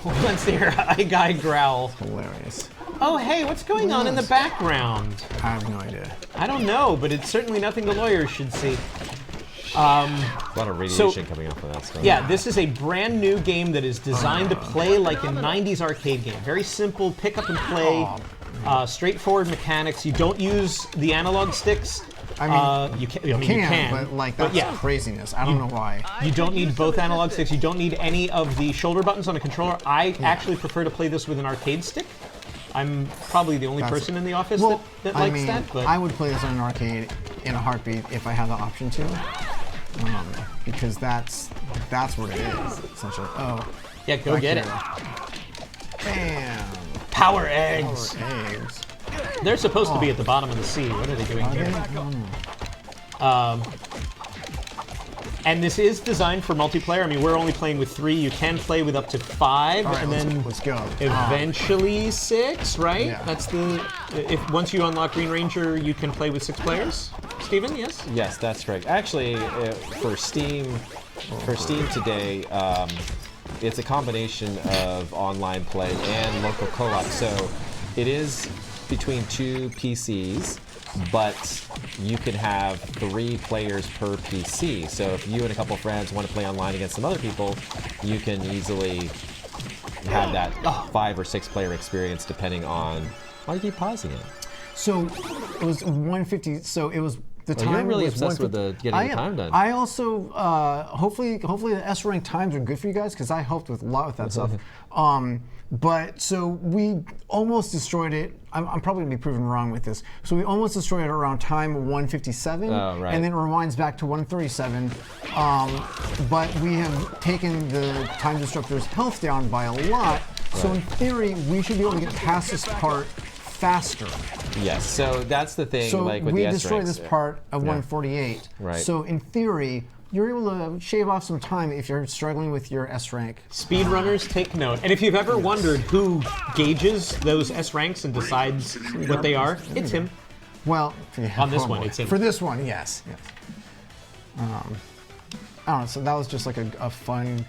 wants to hear Eye Guy growl. Hilarious. Oh, hey, what's going on in the background? I have no idea. I don't know, but it's certainly nothing the lawyers should see. a lot of radiation coming off of that stuff. Yeah, this is a brand new game that is designed to play like a 90s arcade game. Very simple, pick up and play, straightforward mechanics. You don't use the analog sticks. I mean, you can, but like that's yeah. craziness. I don't know why. You don't need both analog sticks. You don't need any of the shoulder buttons on a controller. I actually prefer to play this with an arcade stick. I'm probably the only person in the office that likes that. But I would play this on an arcade in a heartbeat if I had the option to, because that's what it is essentially. Oh, yeah, go get it. Bam! Power eggs. Power eggs. They're supposed to be at the bottom of the sea. What are they doing here? And this is designed for multiplayer. I mean, we're only playing with 3. You can play with up to 5, All right, and then let's go. eventually 6, right? Yeah. That's once you unlock Green Ranger, you can play with 6 players. Steven, yes? Yes, that's correct. Actually, for Steam today, it's a combination of online play and local co-op. So it is between 2 PCs, but you can have 3 players per PC. So if you and a couple friends want to play online against some other people, you can easily have that 5 or 6 player experience depending on. Why do you keep pausing it? So it was 150. So it was the time. You're really was obsessed with getting the time done. I also hopefully the S rank times are good for you guys because I helped with a lot with that stuff. But so we almost destroyed it. I'm probably gonna be proven wrong with this. So we almost destroyed it around time 157, right. and then it rewinds back to 137. But we have taken the time disruptor's health down by a lot. So in theory, we should be able to get past this part faster. Yes, so that's the thing. So like with we the S destroyed ranks. this part of 148. Right. So in theory, you're able to shave off some time if you're struggling with your S rank. Speedrunners, take note. And if you've ever wondered who gauges those S ranks and decides what they are, it's him. Well, yeah, On this one, it's him. For this one, yes. I don't know. So that was just like a fun,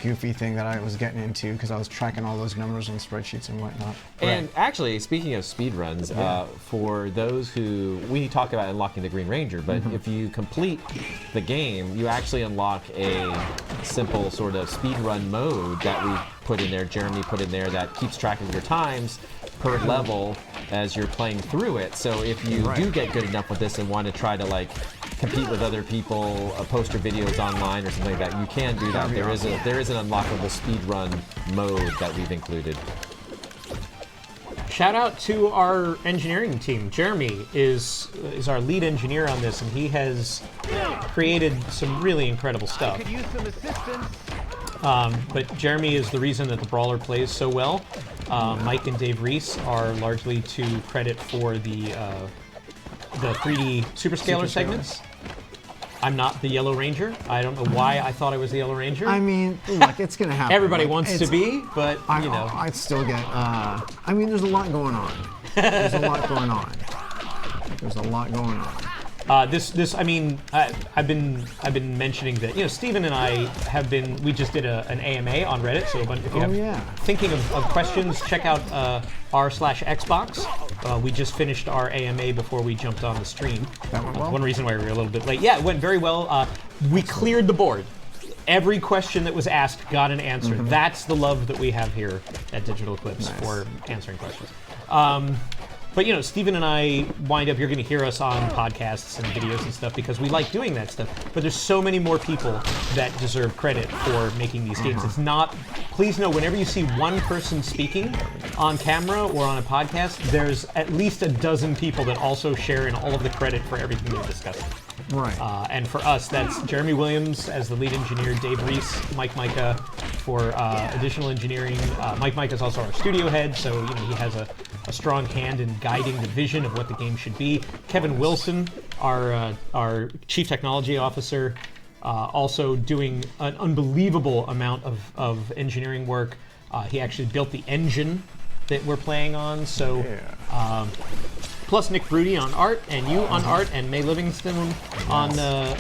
goofy thing that I was getting into because I was tracking all those numbers on spreadsheets and whatnot. And actually, speaking of speedruns, for those who, we talk about unlocking the Green Ranger, but if you complete the game, you actually unlock a simple sort of speedrun mode that we put in there, Jeremy put in there, that keeps track of your times. per level as you're playing through it. So if you do get good enough with this and want to try to like compete with other people, post your videos online or something like that, you can do that. There is an unlockable speedrun mode that we've included. Shout out to our engineering team. Jeremy is our lead engineer on this, and he has created some really incredible stuff. Could use some assistance. But Jeremy is the reason that the Brawler plays so well. Mike and Dave Reese are largely to credit for the 3D Superscaler segments. I'm not the Yellow Ranger. I don't know why I thought I was the Yellow Ranger. I mean, look, it's gonna happen. Everybody Like, wants to be, but you know. I'd still get. I mean, there's a lot going on. There's a lot going on. There's a lot going on. I mean, I've been mentioning that, you know, Steven and I we just did an AMA on Reddit, so if you're thinking of questions, check out r/Xbox. We just finished our AMA before we jumped on the stream. That went well? One reason why we were a little bit late. Yeah, it went very well. We cleared the board. Every question that was asked got an answer. That's the love that we have here at Digital Eclipse for answering questions. But you know, Steven and I wind up, you're going to hear us on podcasts and videos and stuff because we like doing that stuff. But there's so many more people that deserve credit for making these games. It's not, please know, whenever you see one person speaking on camera or on a podcast, there's at least a dozen people that also share in all of the credit for everything they're discussing. Right. And for us, that's Jeremy Williams as the lead engineer, Dave Reese, Mike Micah for additional engineering. Mike Micah is also our studio head, so you know he has a strong hand in guiding the vision of what the game should be. Kevin Wilson, our chief technology officer, also doing an unbelievable amount of engineering work. He actually built the engine that we're playing on, so plus Nick Broody on art, and you on art, and May Livingston on the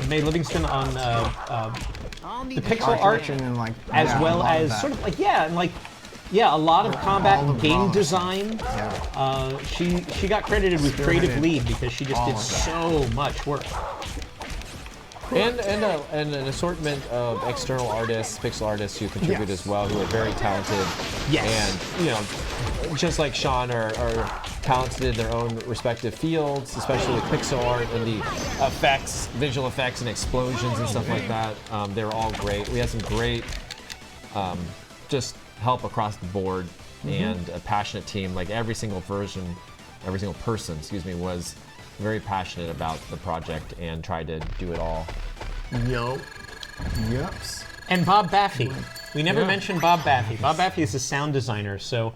pixel art, and like, as well as sort of like a lot of combat and game design. She got credited with creative lead because she just did so much work. And an assortment of external artists, pixel artists who contribute as well, who are very talented. Yes. And you know, just like Sean are talented in their own respective fields, especially with pixel art and the effects, visual effects and explosions and stuff like that. They're all great. We had some great just help across the board and a passionate team. Like every single person, was very passionate about the project and tried to do it all. Yups. And Bob Baffy. We never mentioned Bob Baffy. Bob Baffy is a sound designer, so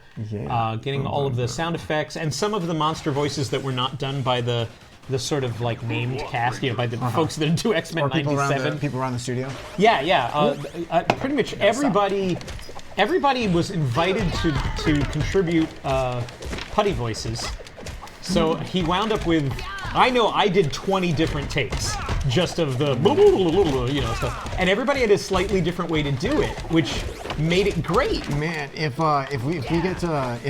getting all of the sound effects and some of the monster voices that were not done by the sort of like named cast, you know, by the folks that do X-Men 97. People around the studio. Pretty much everybody was invited to contribute putty voices. So he wound up with, I know I did 20 different takes just of the you know stuff, and everybody had a slightly different way to do it, which made it great. Man, if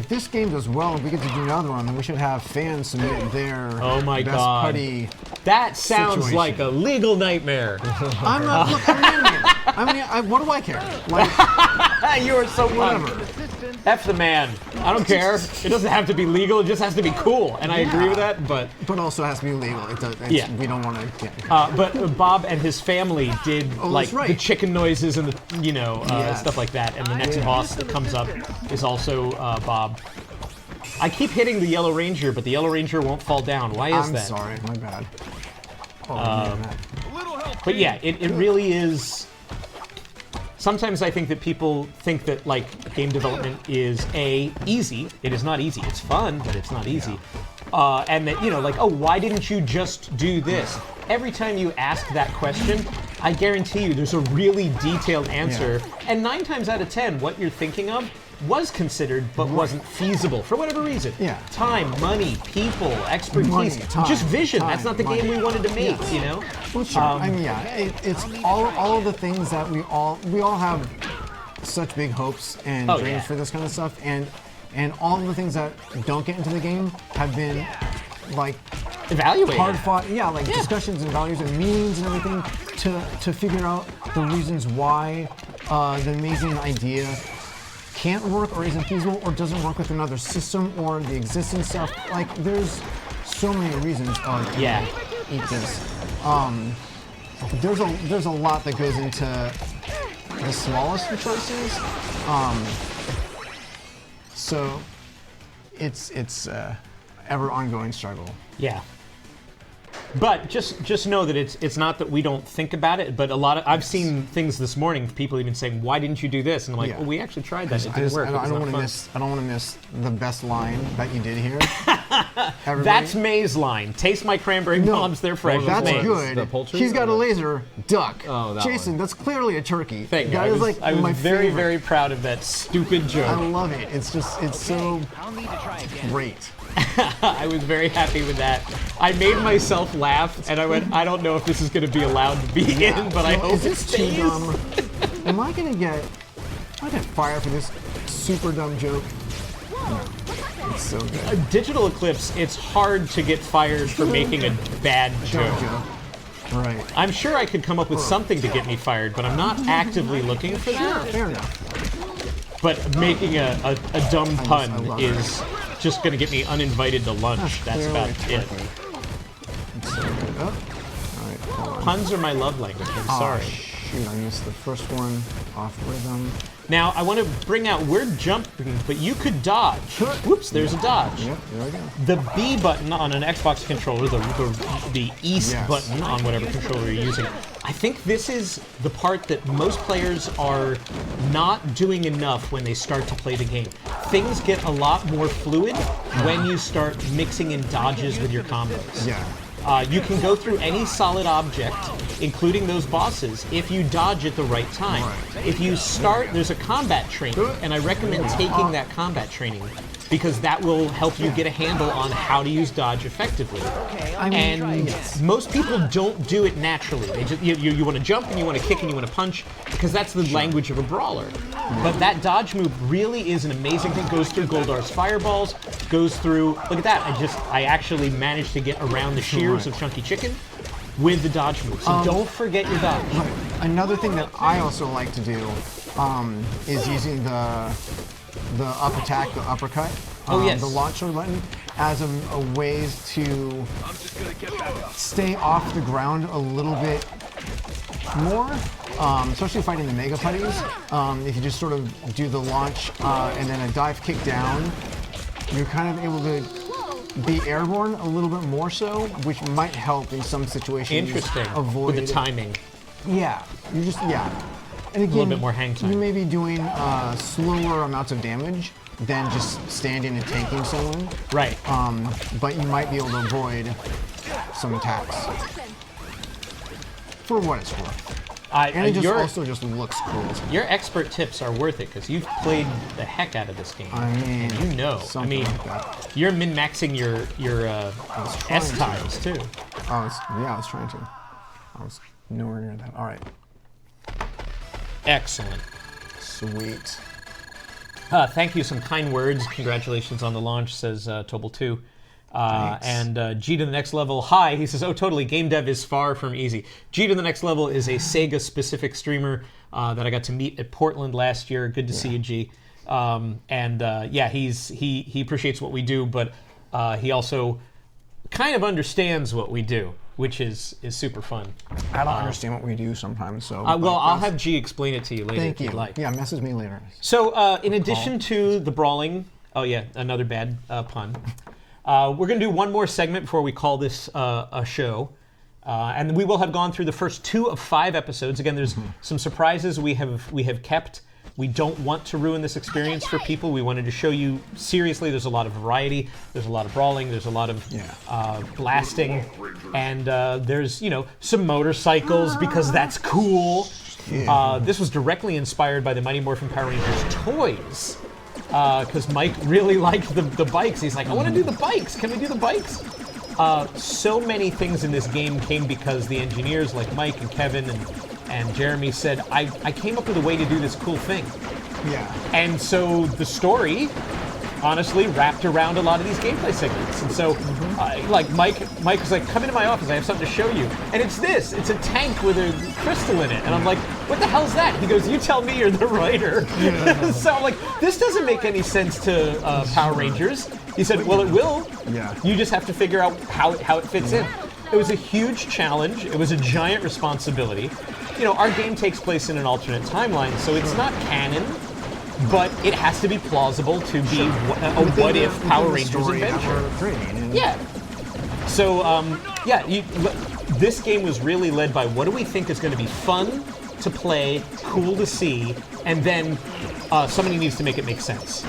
this game does well, if we get to do another one, then we should have fans submit their best putty. That sounds situation. like a legal nightmare. I'm not. Look, I'm an animator. I mean, what do I care? Like, you are so whatever. F the man. I don't care. It doesn't have to be legal. It just has to be cool, and I agree with that. But also has to be legal. We don't want to. But Bob and his family did the chicken noises and the stuff like that. And the next boss that comes up is also Bob. I keep hitting the Yellow Ranger, but the Yellow Ranger won't fall down. Why is that? I'm sorry, my bad. But yeah, it really is. Sometimes I think that people think that like game development is easy. It is not easy. It's fun, but it's not easy. And that, why didn't you just do this? Every time you ask that question, I guarantee you there's a really detailed answer. And 9 times out of 10, what you're thinking of was considered but wasn't feasible for whatever reason. Time, money, people, expertise, just vision. That's not the game we wanted to make, you know? Well, sure. I mean, it's all of the things that we all have such big hopes and dreams for this kind of stuff, and all of the things that don't get into the game have been like evaluated, hard fought, discussions and values and meetings and everything to figure out the reasons why the amazing idea can't work or isn't feasible or doesn't work with another system or the existing stuff. Like, there's so many reasons. Yeah. Eat this. There's a lot that goes into the smallest of choices. So it's ever ongoing struggle. Yeah. But just know that it's not that we don't think about it, but I've seen things this morning, people even saying, why didn't you do this? And I'm like, well, we actually tried that. It didn't work. I don't want to miss the best line that you did here. That's May's line. Taste my cranberry bombs, they're fresh. That's May's. good. The poultry He's got a or- laser. Duck. Oh, that Jason, one. that's clearly a turkey. Thank you. That is like I was my very, favorite. very proud of that stupid joke. I love it. It's so I'll need to try again. great. I was very happy with that. I made myself laugh, and I went, I don't know if this is going to be allowed to be in, but I So hope is this it too stays. dumb? Am I gonna get fired for this super dumb joke? No. It's so good. Digital Eclipse, it's hard to get fired for making a bad Dumb joke. joke. Right. I'm sure I could come up with something to get me fired, but I'm not actively looking for that. Fair enough. But making a dumb I pun love is just going to get me uninvited to lunch. That's about Clearly it. turkey. It's so good. Oh. All right, hold on. Puns are my love language. I'm sorry. Oh, shoot, I missed the first one off rhythm. Now, I want to bring out, we're jumping, but you could dodge. Whoops, there's a dodge. Yep, there we go. The B button on an Xbox controller, the east Yes. button on whatever controller you're using, I think this is the part that most players are not doing enough when they start to play the game. Things get a lot more fluid when you start mixing in dodges with your combos. Yeah. You can go through any solid object, including those bosses, if you dodge at the right time. Right. If you start, there's a combat training, and I recommend taking that combat training because that will help you get a handle on how to use dodge effectively. I mean, And most people don't do it naturally. They just, you want to jump and you want to kick and you want to punch because that's the language of a brawler. But that dodge move really is an amazing thing. Goes through Goldar's fireballs, goes through, look at that, I actually managed to get around the shears of Chunky Chicken with the dodge move. So don't forget your dodge. Another thing that I also like to do is using the up attack, the uppercut, Oh, yes. the launcher button, as a ways to stay off the ground a little bit more, especially fighting the mega putties. If you just sort of do the launch and then a dive kick down, you're kind of able to be airborne a little bit more so, which might help in some situations. Interesting. Avoid With the timing. Yeah, you just And again, little bit more hang time. You may be doing slower amounts of damage than just standing and tanking someone. Right. But you might be able to avoid some attacks. For what it's worth. And it just also just looks cool. Your expert tips are worth it because you've played the heck out of this game. I mean, and you know. I something mean, like that. you're min-maxing your trying S to. times too. I was trying to. I was nowhere near that. All right. Excellent. Sweet. Thank you. Some kind words. Congratulations on the launch, says Tobal2. And G to the next level. Hi, he says, oh, totally. Game dev is far from easy. G to the next level is a Sega-specific streamer that I got to meet at Portland last year. Good to see you, G. He appreciates what we do, but he also kind of understands what we do, which is super fun. I don't understand what we do sometimes, so. Well, I'll have G explain it to you later Thank if you. you'd like. Yeah, message me later. So, in addition to the brawling, oh yeah, another bad pun. We're going to do one more segment before we call this a show. And we will have gone through the first 2 of 5 episodes. Again, there's some surprises we have kept. We don't want to ruin this experience for people. We wanted to show you, seriously, there's a lot of variety. There's a lot of brawling. There's a lot of blasting. And there's, some motorcycles because that's cool. This was directly inspired by the Mighty Morphin Power Rangers toys. Because Mike really liked the bikes. He's like, I want to do the bikes. Can we do the bikes? So many things in this game came because the engineers like Mike and Kevin and Jeremy said, I came up with a way to do this cool thing. Yeah. And so the story, honestly, wrapped around a lot of these gameplay segments. And so, Mike was like, come into my office. I have something to show you. And it's this. It's a tank with a crystal in it. And I'm like, what the hell's that? He goes, you tell me, you're the writer. So I'm like, this doesn't make any sense to Power Rangers. He said, well, it will. Yeah. You just have to figure out how it fits in. It was a huge challenge. It was a giant responsibility. You know, our game takes place in an alternate timeline, so it's not canon, but it has to be plausible to be a what-if Power Rangers adventure. Yeah. So, this game was really led by what do we think is going to be fun to play, cool to see, and then somebody needs to make it make sense.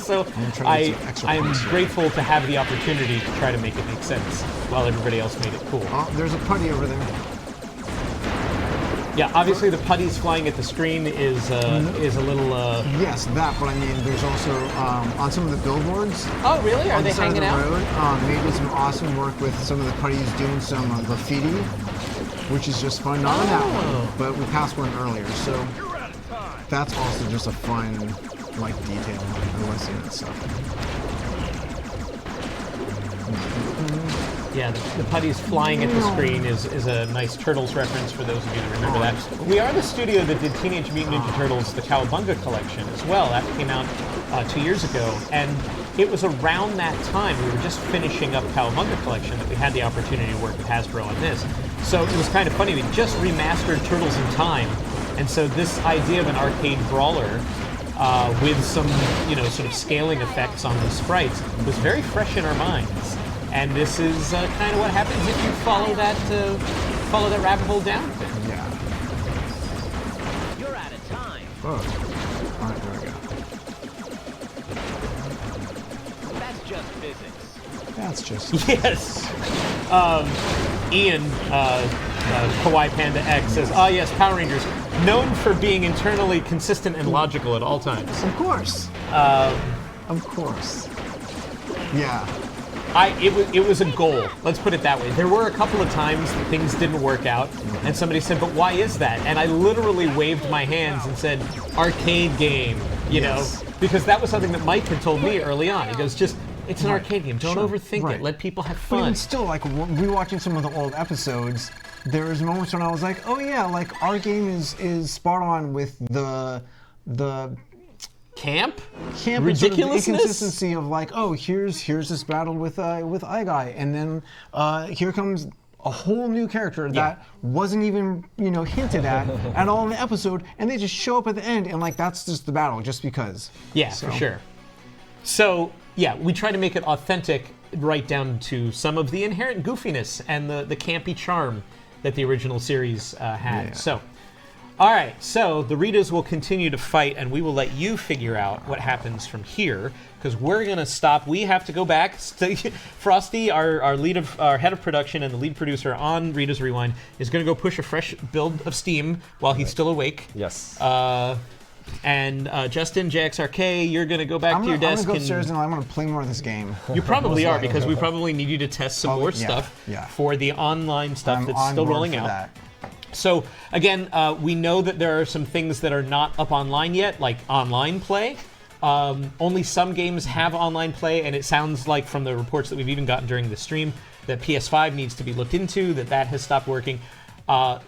So I'm grateful to have the opportunity to try to make it make sense while everybody else made it cool. Oh, there's a putty over there. Yeah, obviously the putties flying at the screen is a little. Yes, that. But I mean, there's also on some of the billboards. Oh, really? Are on they the side hanging of the out? road, maybe some awesome work with some of the putties doing some graffiti, which is just fun. Not on that one, but we passed one earlier, so that's also just a fun, like, detail. I want to see that stuff. Yeah, the putties flying at the screen is a nice Turtles reference for those of you that remember that. We are the studio that did Teenage Mutant Ninja Turtles, the Cowabunga collection as well. That came out 2 years ago, and it was around that time, we were just finishing up Cowabunga collection, that we had the opportunity to work with Hasbro on this. So it was kind of funny, we just remastered Turtles in Time, and so this idea of an arcade brawler with some, sort of scaling effects on the sprites was very fresh in our minds. And this is kind of what happens if you follow that rabbit hole down a bit. Yeah. You're out of time. Oh. All right, there we go. That's just physics. That's just. Yes. Ian, Kawaii Panda X says, yes, Power Rangers, known for being internally consistent and logical at all times. Of course. Of course. Yeah. It was a goal. Let's put it that way. There were a couple of times that things didn't work out, and somebody said, "But why is that?" And I literally waved my hands and said, "Arcade game," you know, because that was something that Mike had told me early on. He goes, "Just it's an arcade game. Don't overthink it. Let people have But fun." even still, like rewatching some of the old episodes, there was moments when I was like, "Oh yeah, like our game is spot on with the." Camp ridiculousness, sort of inconsistency of like, oh, here's this battle with iGuy, and then here comes a whole new character that wasn't even hinted at all in the episode, and they just show up at the end, and like that's just the battle, just because. Yeah, for sure. So yeah, we try to make it authentic, right down to some of the inherent goofiness and the campy charm that the original series had. Yeah. So. All right, so the Ritas will continue to fight, and we will let you figure out what happens from here, because we're going to stop. We have to go back. Frosty, our head of production and the lead producer on Rita's Rewind, is going to go push a fresh build of Steam while he's still awake. Yes. And Justin, JXRK, you're going to go back to your desk. I'm going to go upstairs and I'm going to play more of this game. You probably are, because we probably need you to test some more stuff for the online stuff that's still rolling out. That. So again, we know that there are some things that are not up online yet, like online play. Only some games have online play, and it sounds like from the reports that we've even gotten during the stream that PS5 needs to be looked into, that has stopped working.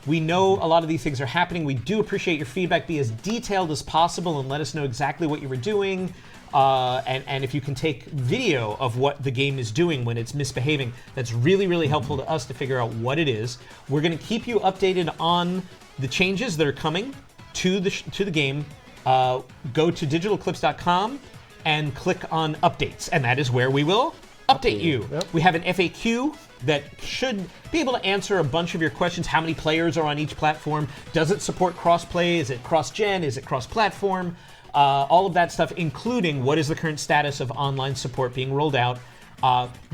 We know a lot of these things are happening. We do appreciate your feedback. Be as detailed as possible and let us know exactly what you were doing. And if you can take video of what the game is doing when it's misbehaving, that's really, really helpful to us to figure out what it is. We're going to keep you updated on the changes that are coming to the game. Go to digitalclips.com and click on updates, and that is where we will update you. Yep. We have an FAQ that should be able to answer a bunch of your questions. How many players are on each platform? Does it support cross-play? Is it cross-gen? Is it cross-platform? All of that stuff, including what is the current status of online support being rolled out.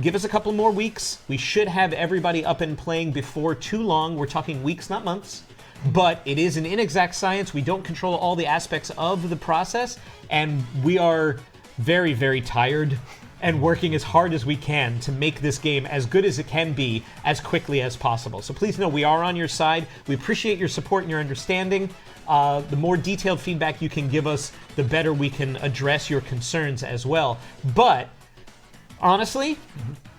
Give us a couple more weeks. We should have everybody up and playing before too long. We're talking weeks, not months. But it is an inexact science. We don't control all the aspects of the process. And we are very, very tired and working as hard as we can to make this game as good as it can be as quickly as possible. So please know we are on your side. We appreciate your support and your understanding. The more detailed feedback you can give us, the better we can address your concerns as well. But honestly,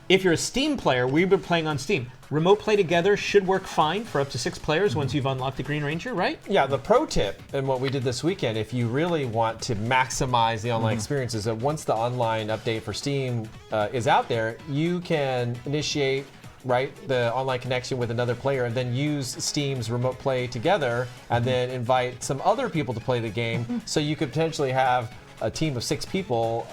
If you're a Steam player, we've been playing on Steam. Remote play together should work fine for up to 6 players once you've unlocked the Green Ranger, right? Yeah, the pro tip and what we did this weekend, if you really want to maximize the online experience, is that once the online update for Steam is out there, you can initiate the online connection with another player and then use Steam's remote play together and then invite some other people to play the game. So you could potentially have a team of 6 people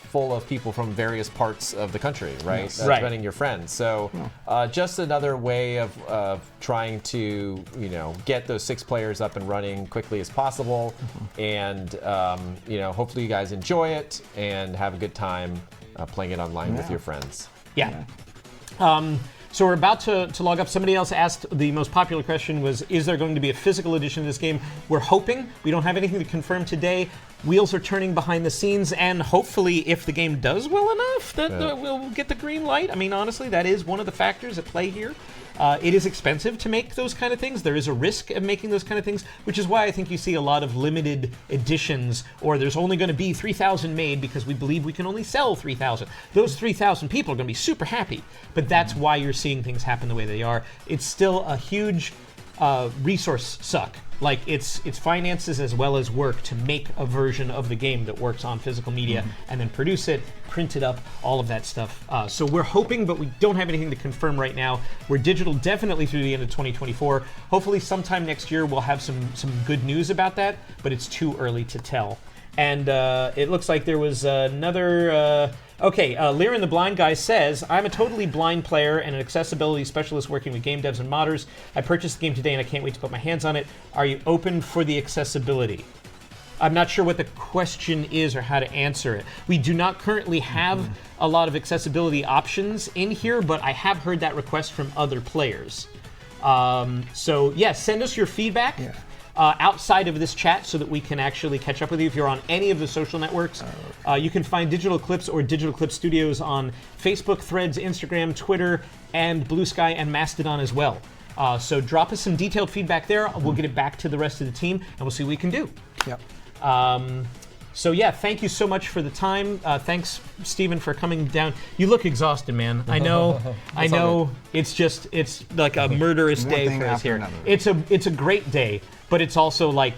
full of people from various parts of the country, right? Yes. Depending your friends. So just another way of trying to, get those 6 players up and running quickly as possible. And, hopefully you guys enjoy it and have a good time playing it online with your friends. Yeah. So we're about to log up. Somebody else asked, the most popular question was, is there going to be a physical edition of this game? We're hoping. We don't have anything to confirm today. Wheels are turning behind the scenes, and hopefully if the game does well enough, that we'll get the green light. I mean, honestly, that is one of the factors at play here. It is expensive to make those kind of things. There is a risk of making those kind of things, which is why I think you see a lot of limited editions, or there's only going to be 3,000 made because we believe we can only sell 3,000. Those 3,000 people are going to be super happy, but that's why you're seeing things happen the way they are. It's still a huge resource suck. Like, it's finances as well as work to make a version of the game that works on physical media and then produce it, print it up, all of that stuff. So we're hoping, but we don't have anything to confirm right now. We're digital definitely through the end of 2024. Hopefully sometime next year we'll have some good news about that, but it's too early to tell. And it looks like there was another... Lyran the Blind Guy says, I'm a totally blind player and an accessibility specialist working with game devs and modders. I purchased the game today and I can't wait to put my hands on it. Are you open for the accessibility? I'm not sure what the question is or how to answer it. We do not currently have a lot of accessibility options in here, but I have heard that request from other players. So yes, send us your feedback. Yeah. Outside of this chat so that we can actually catch up with you. If you're on any of the social networks, you can find Digital Clips or Digital Clip Studios on Facebook, Threads, Instagram, Twitter, and Blue Sky and Mastodon as well. So drop us some detailed feedback there. We'll get it back to the rest of the team, and we'll see what we can do. Yep. So yeah, thank you so much for the time. Thanks, Stephen, for coming down. You look exhausted, man. I know. I know. It's like a murderous day for us here. Another. It's a great day, but it's also like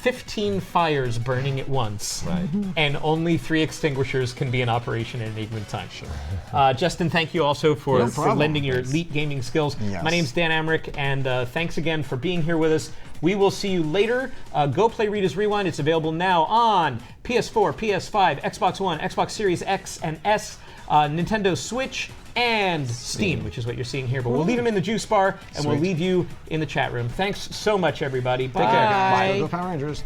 15 fires burning at once, right? And only 3 extinguishers can be in operation at any given time. Sure. Justin, thank you also for lending your elite gaming skills. Yes. My name's Dan Amrich, and thanks again for being here with us. We will see you later. Go play Rita's Rewind. It's available now on PS4, PS5, Xbox One, Xbox Series X and S, Nintendo Switch, and Steam, which is what you're seeing here. But we'll leave them in the juice bar, and we'll leave you in the chat room. Thanks so much, everybody. Bye. Take care. Bye. Go Power Rangers.